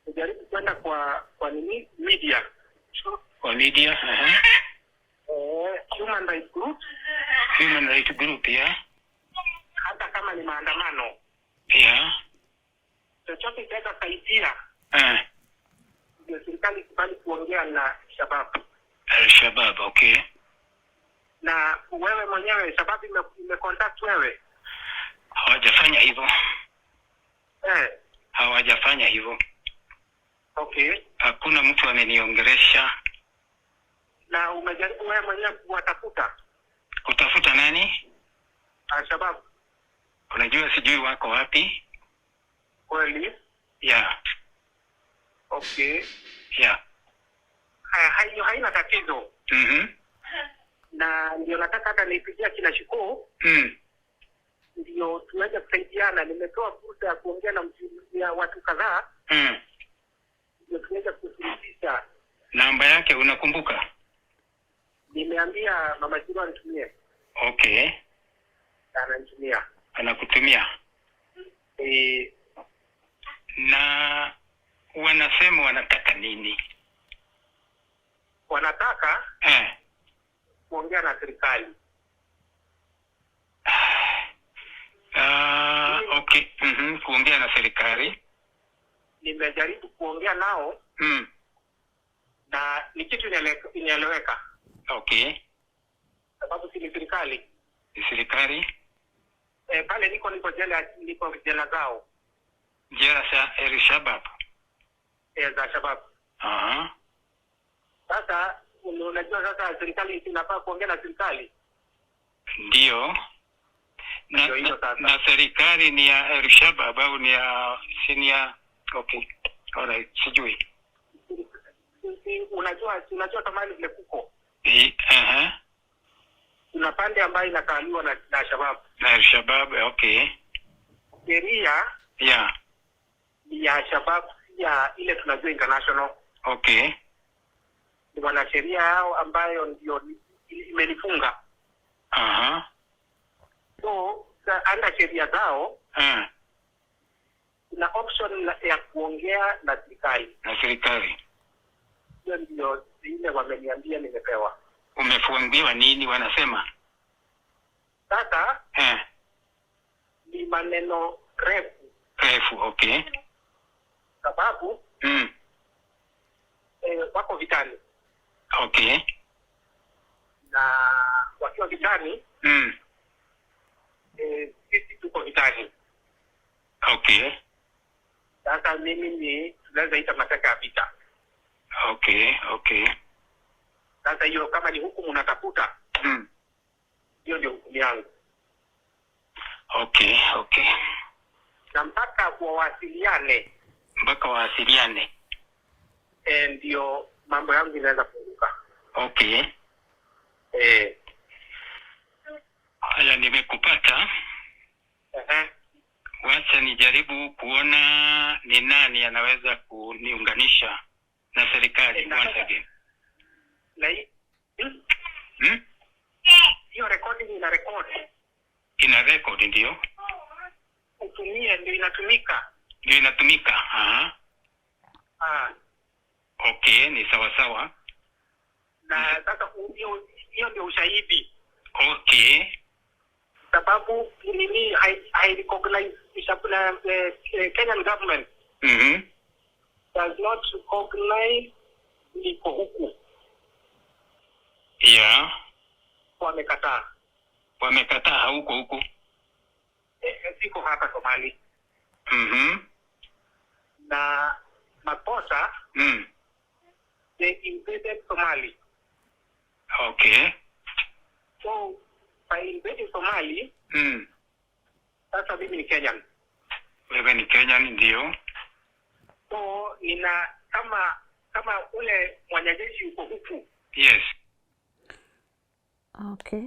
kujaribu kwenda kwa nini media. Kwa media, Human rights group, yeah. Hata kama ni maandamano. Yeah. Chochote kitaweza saidia. Ndio serikali kubali kuongea na Alshabab, okay. Na wewe mwenyewe Alshabab imecontact wewe? Hawajafanya hivyo. Hawajafanya hivyo. Okay. Hakuna mtu ameniongelesha. Na umejaribu wewe mwenyewe kuwatafuta? Kutafuta nani? Alshabab. Unajua sijui wako wapi? Kweli? Yeah. Okay. Yeah. Haina tatizo. Na ndio nataka hata nipigia kina Shiko. Ndio tuweze kusaidiana. Nimetoa fursa ya kuongea na watu kadhaa. Ndio tuweze kusuluhisha. Namba yake unakumbuka? Nimeambia mama Jiro anitumie. Okay. Ananitumia. Anakutumia. Na wanasema wanataka nini? Wanataka kuongea na serikali. Okay. Kuongea na serikali. Nimejaribu kuongea nao. Na ni kitu inaeleweka. Okay. Sababu si ni serikali. Ni serikali? Pale niko jela zao. Jela za Alshabab. Za Alshabab. Sasa unajua sasa serikali inafaa kuongea na serikali. Ndio. Na serikali ni ya Alshabab au ni ya senior? Okay. Alright, sijui. Unajua tamani vile kuko. Kuna pande ambayo inakaliwa na Alshabab. Na Alshabab, okay. Sheria ya Alshabab ya ile tunajua international. Okay. Ni wanasheria hao ambayo ndio imenifunga. So, anda sheria zao. Kuna option ya kuongea na serikali. Na serikali. Hiyo ndio ile wameniambia nimepewa. Umefungiwa nini wanasema? Sasa ni maneno refu, okay. Sababu wako vitani. Okay. Na wakiwa vitani, sisi tuko vitani. Okay. Sasa mimi tunaweza ita masaka ya vita. Okay. Sasa hiyo kama ni hukumu unatafuta. Hiyo ndio hukumu yangu. Okay. Na mpaka wawasiliane. Ndio mambo yangu inaweza kufunguka. Okay. Haya, nimekupata. Wacha nijaribu kuona ni nani anaweza kuniunganisha na serikali once again. Hiyo recording ina record. Ina record ndio. Utumie ndio inatumika. Okay, ni sawa. Na sasa hiyo ndio ushahidi. Okay. Sababu nini I recognize Kenyan government. Does not recognize niko huku. Yeah. Wamekataa hauko huku. Siko hapa Somali. Na makosa they invaded Somali. Okay. So by invading Somali, sasa mimi ni Kenyan. Wewe ni Kenyan ndio. So nina kama ule mwanajeshi uko huku. Yes. Okay.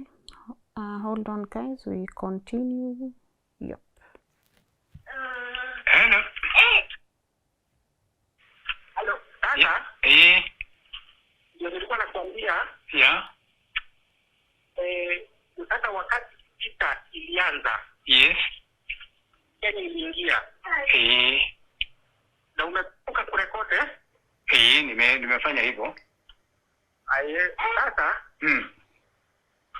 Hold on guys, we continue. Yep. Hello. Sasa? Ndio nilikuwa nakwambia. Yeah. Sasa wakati vita ilianza. Yes. Kenya iliingia. Na umekumbuka kurekodi? Nimefanya hivyo. Sasa?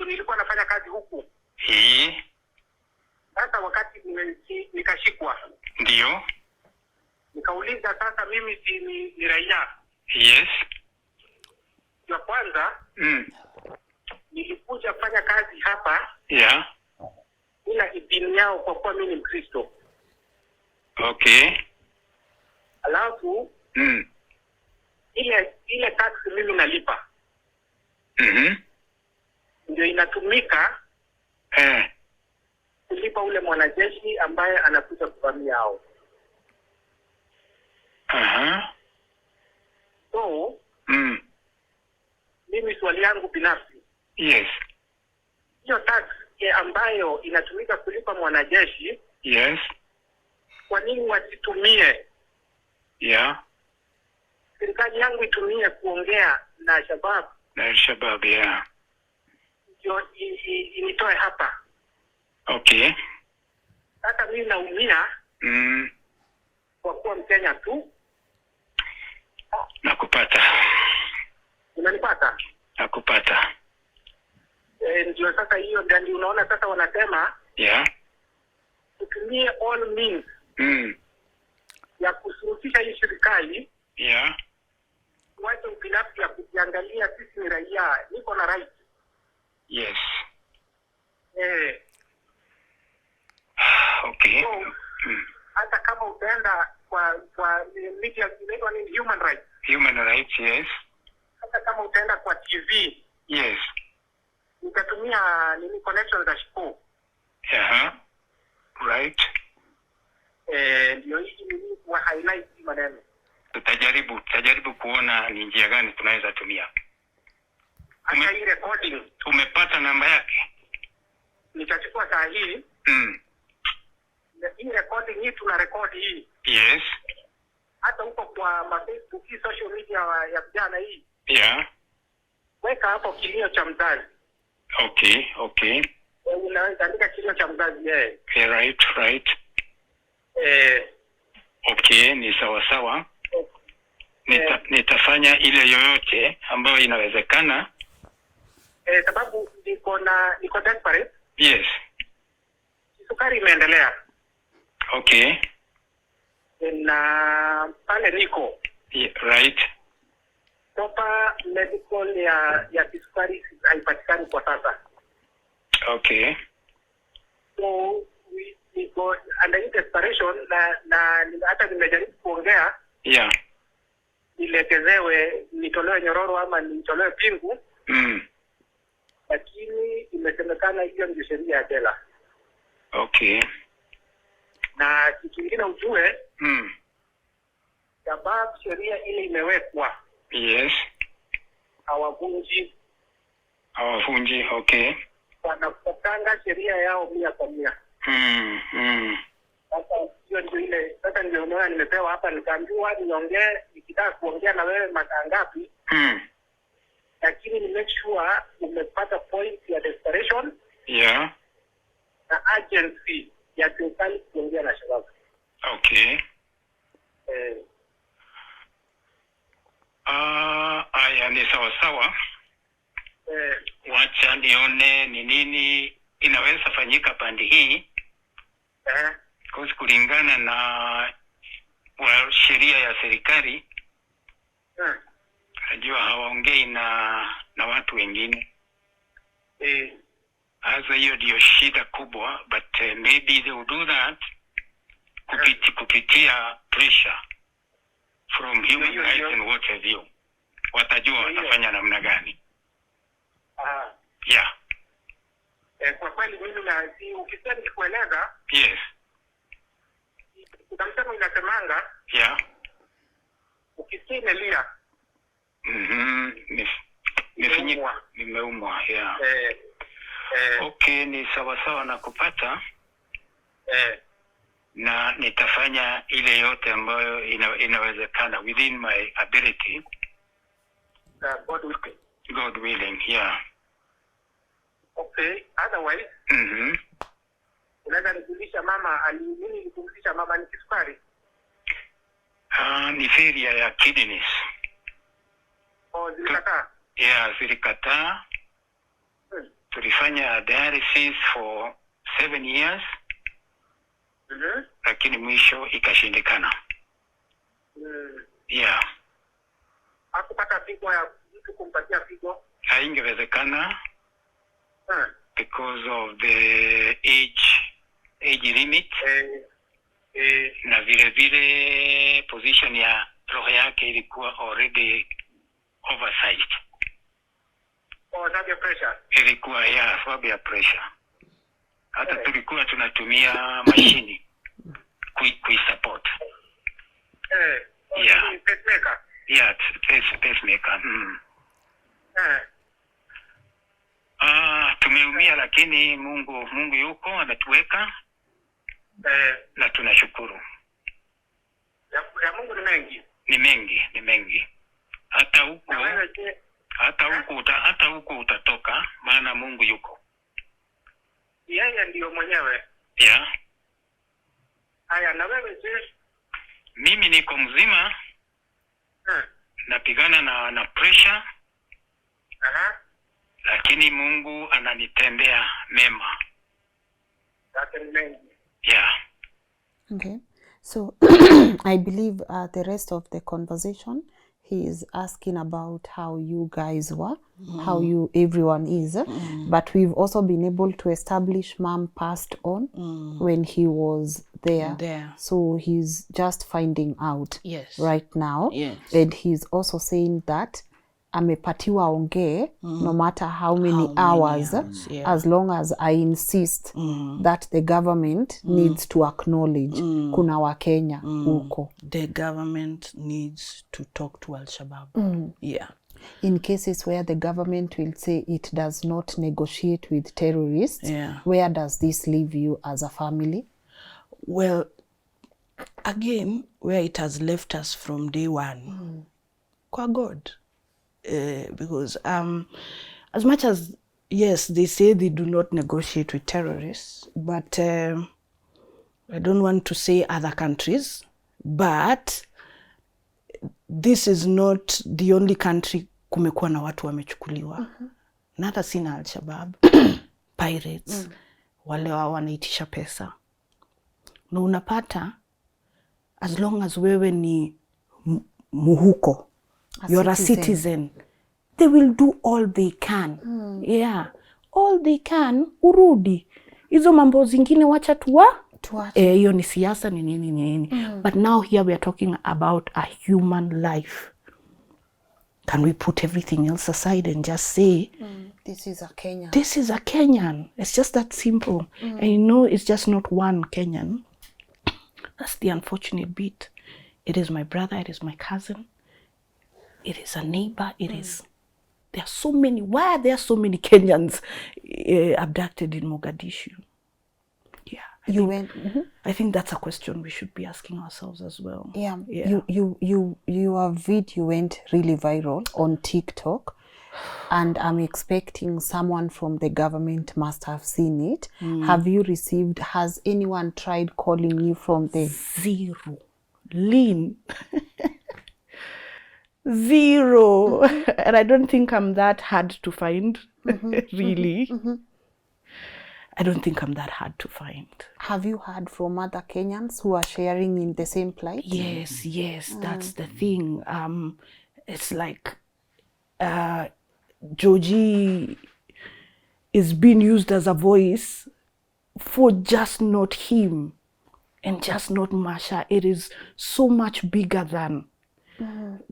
Nilikuwa nafanya kazi huku. Sasa wakati nikashikwa. Ndio. Nikauliza sasa mimi si ni raia. Yes. Ya kwanza nilikuja kufanya kazi hapa. Yeah. Bila idhini yao kwa kuwa mimi ni Mkristo. Okay. Alafu ile tax mimi nalipa. Ndio inatumika kulipa ule mwanajeshi ambaye anakuja kuvamia hao. So, mimi swali yangu binafsi. Yes. Hiyo tax ambayo inatumika kulipa mwanajeshi. Yes. Kwa nini wasitumie? Yeah. Serikali yangu itumie kuongea na Alshabab. Na Alshabab, yeah. Ndio initoe hapa. Okay. Sasa mimi naumia. Kwa kuwa Mkenya tu. Nakupata. Unanipata? Nakupata. Ndio sasa hiyo ndio unaona sasa wanasema. Yeah. Tutumie all means. Ya kusurutisha hii serikali. Yeah. Wacha ubinafsi ya kujiangalia sisi ni raia. Niko na right. Yes. Okay. So, hata kama utaenda kwa media inaitwa ni human rights. Human rights, yes. Hata kama utaenda kwa TV. Yes. Utatumia connections za shiko. Right. Ndio hii ni kwa highlight maneno. Tutajaribu kuona ni njia gani tunaweza tumia. Hata hii recording. Umepata namba yake? Nitachukua saa hii. Hii recording hii tuna record hii. Yes. Hata huko kwa Facebook, hii social media ya vijana hii. Yeah. Weka hapo kilio cha mzazi. Okay. Unaweza andika kilio cha mzazi yeye. Yeah, right. Okay, ni sawa. Nitafanya ile yoyote ambayo inawezekana. Sababu niko desperate. Yes. Sukari imeendelea. Okay. Na pale niko. Yeah, right. Proper medical ya kisukari haipatikani kwa sasa. Okay. So we go under desperation na hata nimejaribu kuongea. Yeah. Niletezewe nitolewe nyororo ama nitolewe pingu. Lakini imesemekana hiyo ndio sheria ya jela. Okay. Na kitu kingine ujue. Sababu sheria ile imewekwa. Yes. Hawavunji. Okay. Wanapotanga sheria yao 100%. Sasa hiyo ndio ile. Sasa ndio unaona nimepewa hapa nikaambiwa niongee nikitaka kuongea na wewe masaa ngapi. Lakini ni make sure umepata point ya desperation. Yeah. Na urgency ya serikali kuongea na Alshabab. Okay. Aya ni sawa. Wacha nione ni nini inaweza fanyika pande hii. Kwa kulingana na sheria ya serikali. Najua hawaongei na watu wengine. Asa hiyo ndio shida kubwa, but maybe they will do that kupitia pressure from human rights and what have you. Watajua watafanya namna gani. Yeah. Kwa kweli mimi na ukisema nikueleza. Yes. Kuna msemo inasemanga. Yeah. Ukisikia imelia. Nimeumwa. Yeah. Okay, ni sawa na kupata. Na nitafanya ile yote ambayo inawezekana within my ability. God willing, yeah. Okay, otherwise. Unaweza nikulisha mama nikulisha mama ni kisukari. Ni failure ya kidneys. Zilikataa? Yeah, zilikataa. Tulifanya dialysis for 7 years. Lakini mwisho ikashindikana. Yeah. Hakupata pigo ya mtu kumpatia pigo? Haingewezekana. Because of the age limit. Na vile vile position ya roho yake ilikuwa already oversized. Sababu ya pressure. Ilikuwa sababu ya pressure. Hata tulikuwa tunatumia mashini kui support. Pacemaker. Pacemaker. Tumeumia lakini Mungu yuko ametuweka. Na tunashukuru. Ya Mungu ni mengi. Ni mengi. Hata huku utatoka maana Mungu yuko. Yeye ndio mwenyewe. Haya, na wewe je? Mimi niko mzima. Napigana na pressure. Lakini Mungu ananitendea mema. Okay. So I believe the rest of the conversation he is asking about how you guys were, how everyone is. But we've also been able to establish Mom passed on when he was there. So he's just finding out right now. And he's also saying that amepatiwa ongee no matter how many hours as long as I insist that the government needs to acknowledge kuna Wakenya huko. The government needs to talk to Alshabab. In cases where the government will say it does not negotiate with terrorists, where does this leave you as a family? Well, again, where it has left us from day one, kwa God. Because as much as, yes, they say they do not negotiate with terrorists, but I don't want to say other countries, but this is not the only country kumekuwa na watu wamechukuliwa. Na hata sina Alshabab, pirates, wale wanaitisha pesa. Na unapata, as long as wewe ni muhuko, you're a citizen, they will do all they can. All they can, urudi. Hizo mambo zingine wacha hiyo ni siasa ni nini. But now here we are talking about a human life. Can we put everything else aside and just say, this is a Kenyan? This is a Kenyan. It's just that simple. And you know, it's just not one Kenyan. That's the unfortunate bit. It is my brother, it is my cousin. It is a neighbor. It is. There are so many. Why are there so many Kenyans abducted in Mogadishu? I think that's a question we should be asking ourselves as well. Your video went really viral on TikTok, and I'm expecting someone from the government must have seen it. Have you received? Has anyone tried calling you from the? Zero. Lynn. Zero. And I don't think I'm that hard to find, really. I don't think I'm that hard to find. Have you heard from other Kenyans who are sharing in the same plight? Yes, that's the thing. It's like Georgie is being used as a voice for just not him and just not Masha. It is so much bigger than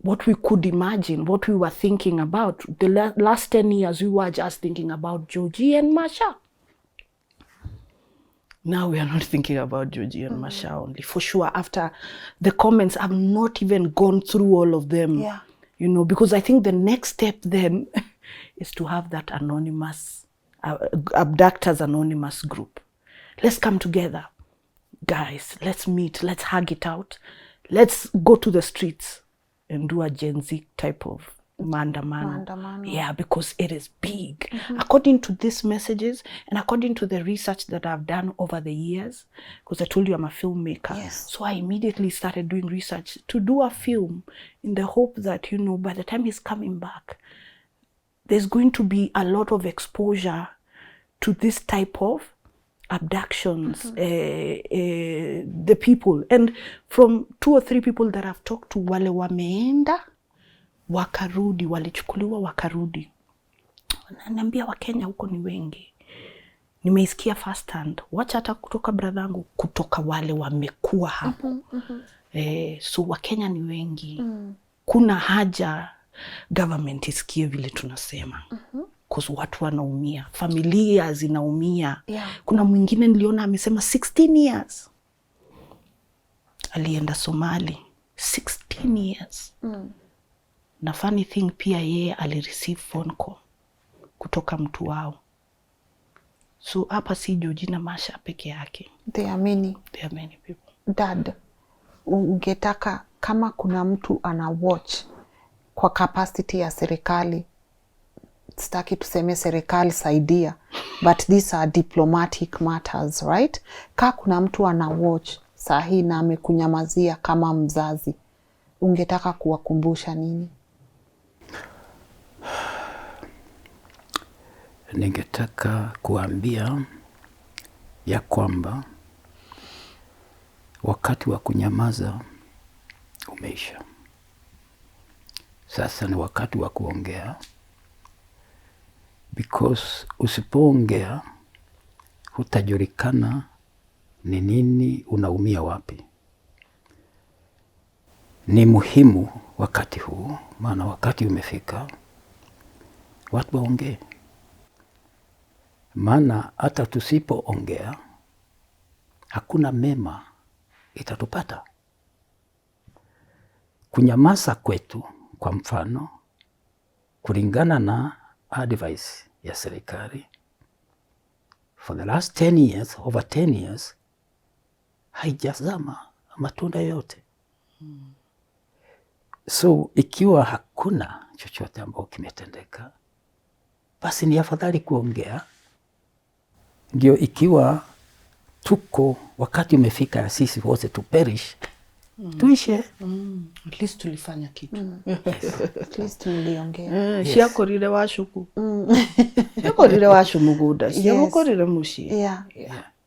what we could imagine, what we were thinking about. The last 10 years, we were just thinking about Georgie and Masha. Now we are not thinking about Georgie and Masha only. For sure, after the comments, I've not even gone through all of them. You know, because I think the next step then is to have that anonymous, abductors anonymous group. Let's come together. Guys, let's meet, let's hug it out. Let's go to the streets and do a Gen Z type of mandamano. Yeah, because it is big. According to these messages and according to the research that I've done over the years, because I told you I'm a filmmaker. So I immediately started doing research to do a film in the hope that, you know, by the time he's coming back, there's going to be a lot of exposure to this type of abductions, the people. And from 2 or 3 people that I've talked to, wale wameenda, wakarudi, walichukuliwa wakarudi. Wananiambia Wakenya huko ni wengi. nimeisikia first hand, wacha hata kutoka bradhangu, kutoka wale wamekuwa hapo. So Wakenya ni wengi. Kuna haja government isikie vile tunasema. Because watu wanaumia, familia zinaumia. Kuna mwingine niliona amesema 16 years. Alienda Somali 16 years. Na funny thing pia yeye alireceive phone call kutoka mtu wao. So hapa si Georgie na Masha peke yake. There are many people. Dad, ungetaka kama kuna mtu ana watch kwa capacity ya serikali, sitaki tuseme serikali saidia, but these are diplomatic matters, right? Kuna mtu ana watch sahi na amekunyamazia kama mzazi, ungetaka kuwakumbusha nini? Ningetaka kuambia ya kwamba wakati wa kunyamaza umeisha. Sasa ni wakati wa kuongea, because usipoongea hutajulikana ni nini unaumia wapi. Ni muhimu wakati huu, maana wakati umefika watu waongee. Maana hata tusipoongea hakuna mema itatupata. Kunyamaza kwetu, kwa mfano, kulingana na advice ya serikali, for the last 10 years, over 10 years, haijazama matunda yote. So ikiwa hakuna chochote ambao kimetendeka, basi ni afadhali kuongea. Ndio ikiwa tuko wakati umefika ya sisi wote to perish, tuishe. At least tulifanya kitu. At least tuliongea. Shiakorire washuku. Shiakorire washu muguda. Shiakorire mushi. Yeah.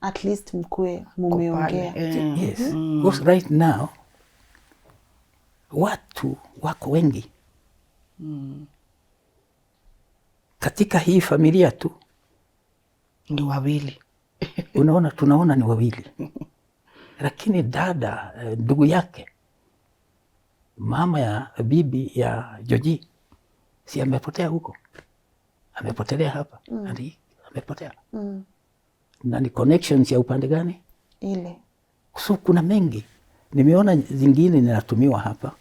At least mkue mumeongea. Yes. Because right now watu wako wengi. Katika hii familia tu ni wawili. Tunaona ni wawili. Lakini dada, ndugu yake, mama ya bibi ya Georgie, si amepotea huko. Amepotelea hapa. Amepotea. Na ni connections ya upande gani? Ile. So kuna mengi. Nimeona zingine ninatumiwa hapa.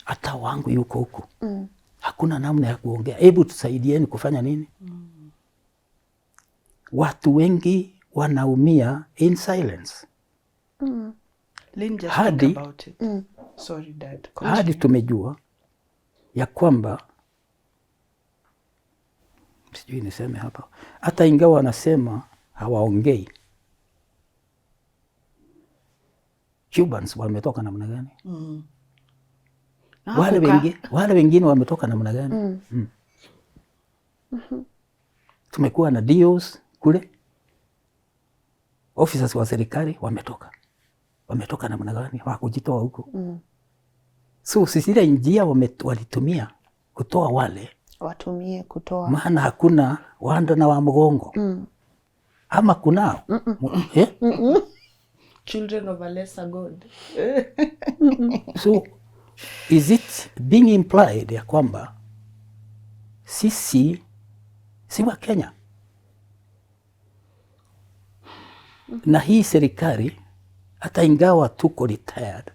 Hata wangu yuko huko. Hakuna namna ya kuongea. Hebu tusaidieni kufanya nini? Watu wengi wanaumia in silence. Lynn, just think about it. Sorry, Dad. Hadi tumejua ya kwamba, sijui niseme hapa, hata ingawa wanasema hawaongei, Cubans wametoka namna gani? Wale wengine wametoka namna gani? Tumekuwa na DOs kule, officers wa serikali wametoka namna gani? Hawakujitoa huko. So sisi njia walitumia kutoa wale watumie kutoa, maana hakuna wanda na wa mgongo. Ama kunao children of a lesser God. So is it being implied ya kwamba sisi si wa Kenya? Na hii serikali hata ingawa tuko retired,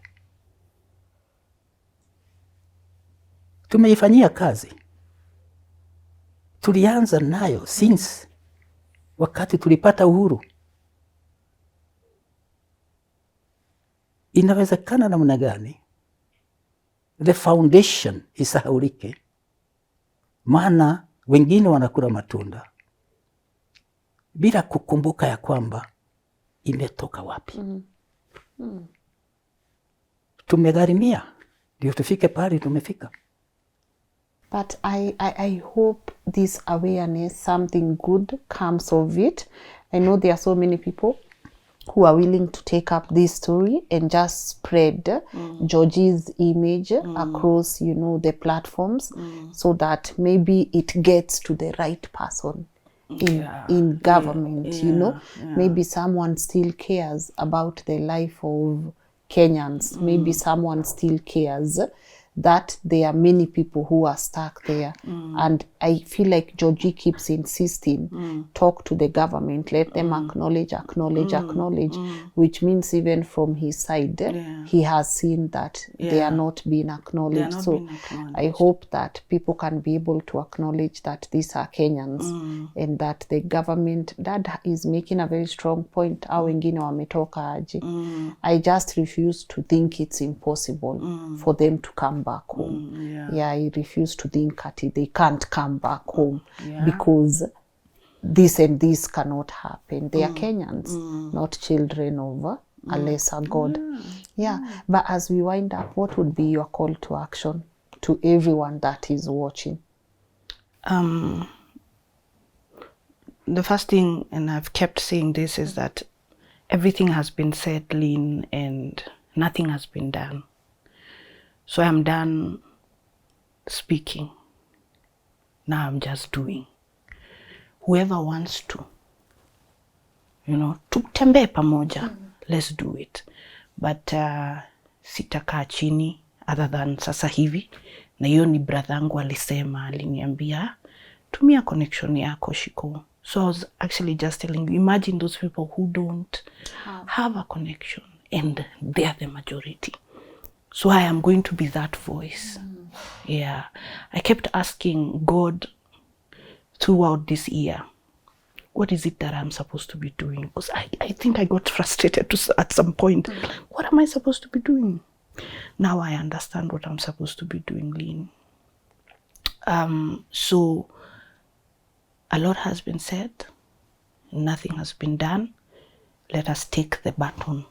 tumeifanyia kazi. Tulianza nayo since wakati tulipata uhuru. Inawezekana namna gani the foundation isahaulike? Maana wengine wanakula matunda bila kukumbuka ya kwamba imetoka wapi. Tumegharimia ndio tufike pale tumefika. But I hope this awareness, something good comes of it. I know there are so many people who are willing to take up this story and just spread Georgie's image across, the platforms, so that maybe it gets to the right person in government, you know. Maybe someone still cares about the life of Kenyans. Maybe someone still cares that there are many people who are stuck there. And I feel like Georgie keeps insisting, talk to the government, let them acknowledge, which means even from his side, he has seen that they are not being acknowledged. So I hope that people can be able to acknowledge that these are Kenyans and that the government, that is making a very strong point, au wengine wametoka aje. I just refuse to think it's impossible for them to come back home. I refuse to think that they can't come back home because this and this cannot happen. They are Kenyans, not children of a lesser God. But as we wind up, what would be your call to action to everyone that is watching? The first thing, and I've kept saying this, is that everything has been said, Lynn, and nothing has been done. So I'm done speaking. Now I'm just doing. Whoever wants to, you know, tutembee pamoja, let's do it. But sitakaa chini other than sasa hivi. Na hiyo ni brother yangu alisema, aliniambia, tumia connection yako Shiko. So I was actually just telling you, imagine those people who don't have a connection and they are the majority. So I am going to be that voice. I kept asking God throughout this year, what is it that I'm supposed to be doing? Because I think I got frustrated at some point. What am I supposed to be doing? Now I understand what I'm supposed to be doing, Lynn. So a lot has been said. Nothing has been done. Let us take the baton.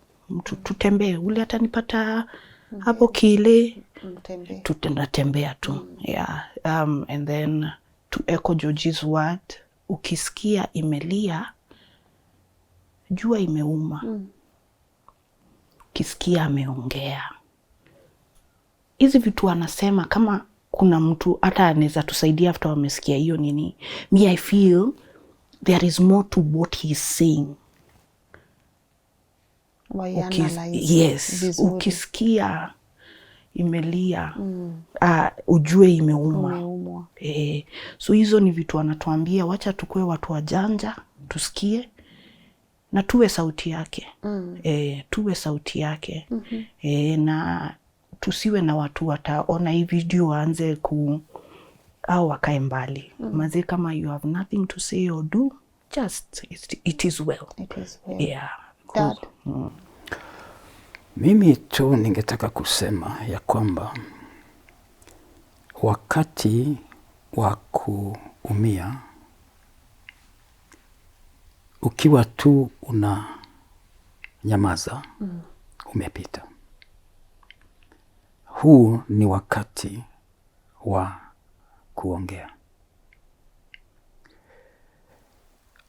Tutembee. Ule atanipata hapo kile. Tutatembea tu. And then to echo Georgie's word, ukisikia imelia, jua imeuma. Ukisikia ameongea. Hizi vitu anasema, kama kuna mtu hata anaweza tusaidia after wamesikia hiyo nini. Me, I feel there is more to what he's saying. Ukisikia imelia, ujue imeuma. So hizo ni vitu anatuambia, wacha tukue watu wajanja, tusikie na tuwe sauti yake. Tuwe sauti yake. Na tusiwe na watu wataona hii video waanze au wakae mbali. Maze kama you have nothing to say or do, just it is well. It is well. Dad. Mimi tu ningetaka kusema ya kwamba wakati wa kuumia, ukiwa tu una nyamaza, umepita. Huu ni wakati wa kuongea.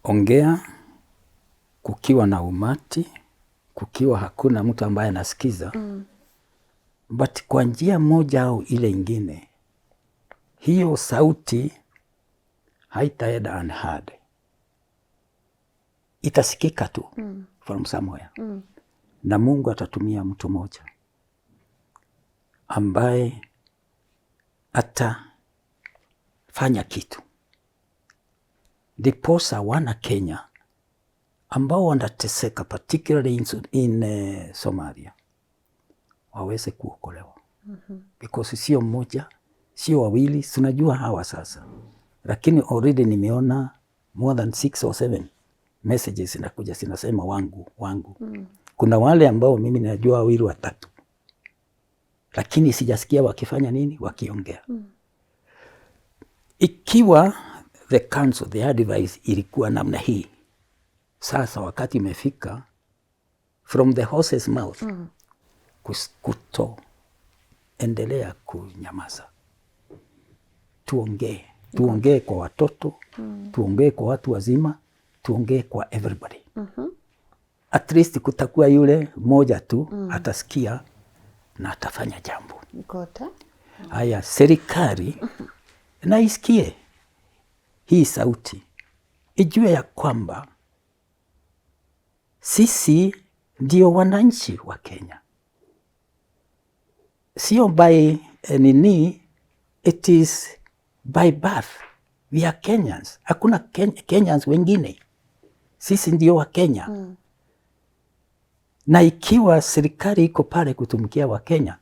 Ongea kukiwa na umati, kukiwa hakuna mtu ambaye anasikiza. But kwa njia moja au ile ingine, hiyo sauti haitaenda unheard. Itasikika tu from somewhere. Na Mungu atatumia mtu mmoja ambaye atafanya kitu. Ndiposa wana Kenya ambao wanateseka, particularly in Somalia, waweze kuokolewa. Because sio mmoja, sio wawili, tunajua hawa sasa. Lakini already nimeona more than 6 or 7 messages zinakuja zinasema wangu. Kuna wale ambao mimi najua 2 au 3. Lakini sijasikia wakifanya nini, wakiongea. Ikiwa the council, the advice ilikuwa namna hii, sasa wakati imefika from the horse's mouth, kutoendelea kunyamaza. Tuongee kwa watoto, tuongee kwa watu wazima, tuongee kwa everybody. At least kutakuwa yule moja tu atasikia na atafanya jambo. Haya, serikali na isikie hii sauti ijue ya kwamba sisi ndio wananchi wa Kenya. Sio by nini, it is by birth. We are Kenyans. Hakuna Kenyans wengine. Sisi ndio wa Kenya. Na ikiwa serikali iko pale kutumikia wa Kenya,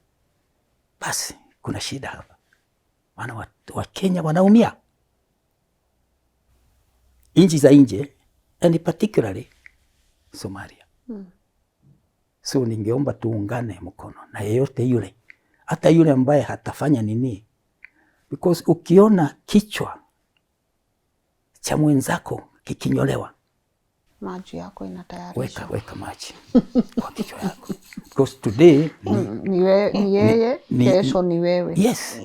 basi kuna shida hapa. Maana wa Kenya wanaumia. Nchi za nje, and particularly Somalia. So ningeomba tuungane mkono na yeyote yule, hata yule ambaye hatafanya nini, because ukiona kichwa cha mwenzako kikinyolewa, maji yako inatayarishwa. Weka maji kwa kichwa yako, because today ni yeye, kesho ni wewe. Yes.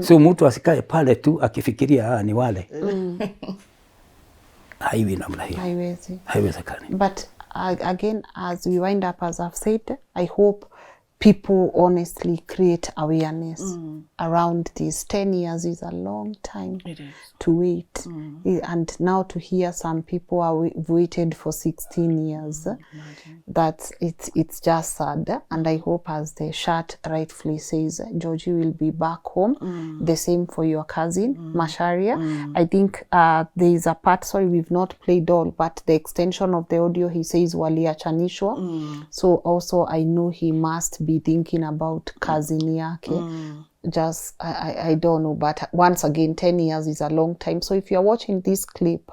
So mtu asikae pale tu akifikiria ni wale. Haiwi namna hiyo. Haiwezekani. But again, as we wind up, as I've said, I hope people honestly create awareness around this. 10 years is a long time to wait. And now to hear some people have waited for 16 years, that it's just sad. And I hope, as the chat rightfully says, Georgie will be back home. The same for your cousin, Masharia. I think there is a part, sorry, we've not played all, but the extension of the audio, he says waliachanishwa. So also I know he must be thinking about cousin yake. Just I don't know, but once again, 10 years is a long time. So if you're watching this clip,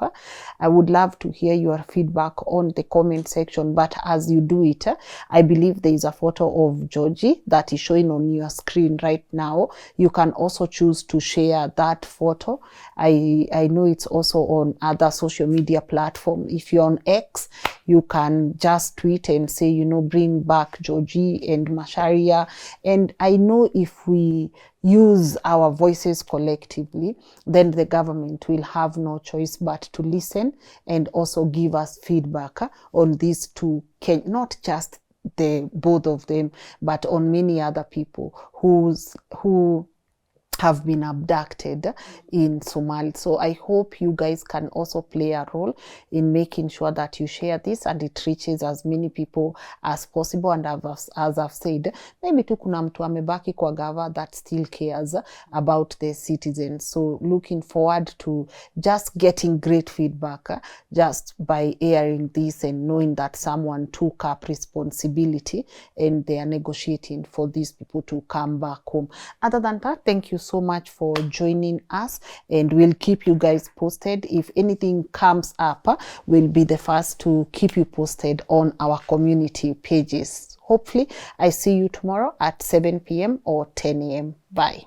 I would love to hear your feedback on the comment section. But as you do it, I believe there is a photo of Georgie that is showing on your screen right now. You can also choose to share that photo. I know it's also on other social media platforms. If you're on X, you can just tweet and say, you know, bring back Georgie and Masharia. And I know if we use our voices collectively, then the government will have no choice but to listen and also give us feedback on these two, not just the both of them, but on many other people who have been abducted in Somalia. So I hope you guys can also play a role in making sure that you share this and it reaches as many people as possible. And as I've said, maybe tu kuna mtu amebaki kwa gava that still cares about the citizens. So looking forward to just getting great feedback just by airing this and knowing that someone took up responsibility and they are negotiating for these people to come back home. Other than that, thank you so much for joining us, and we'll keep you guys posted. If anything comes up, we'll be the first to keep you posted on our community pages. Hopefully, I see you tomorrow at 7 p.m. or 10 a.m. Bye.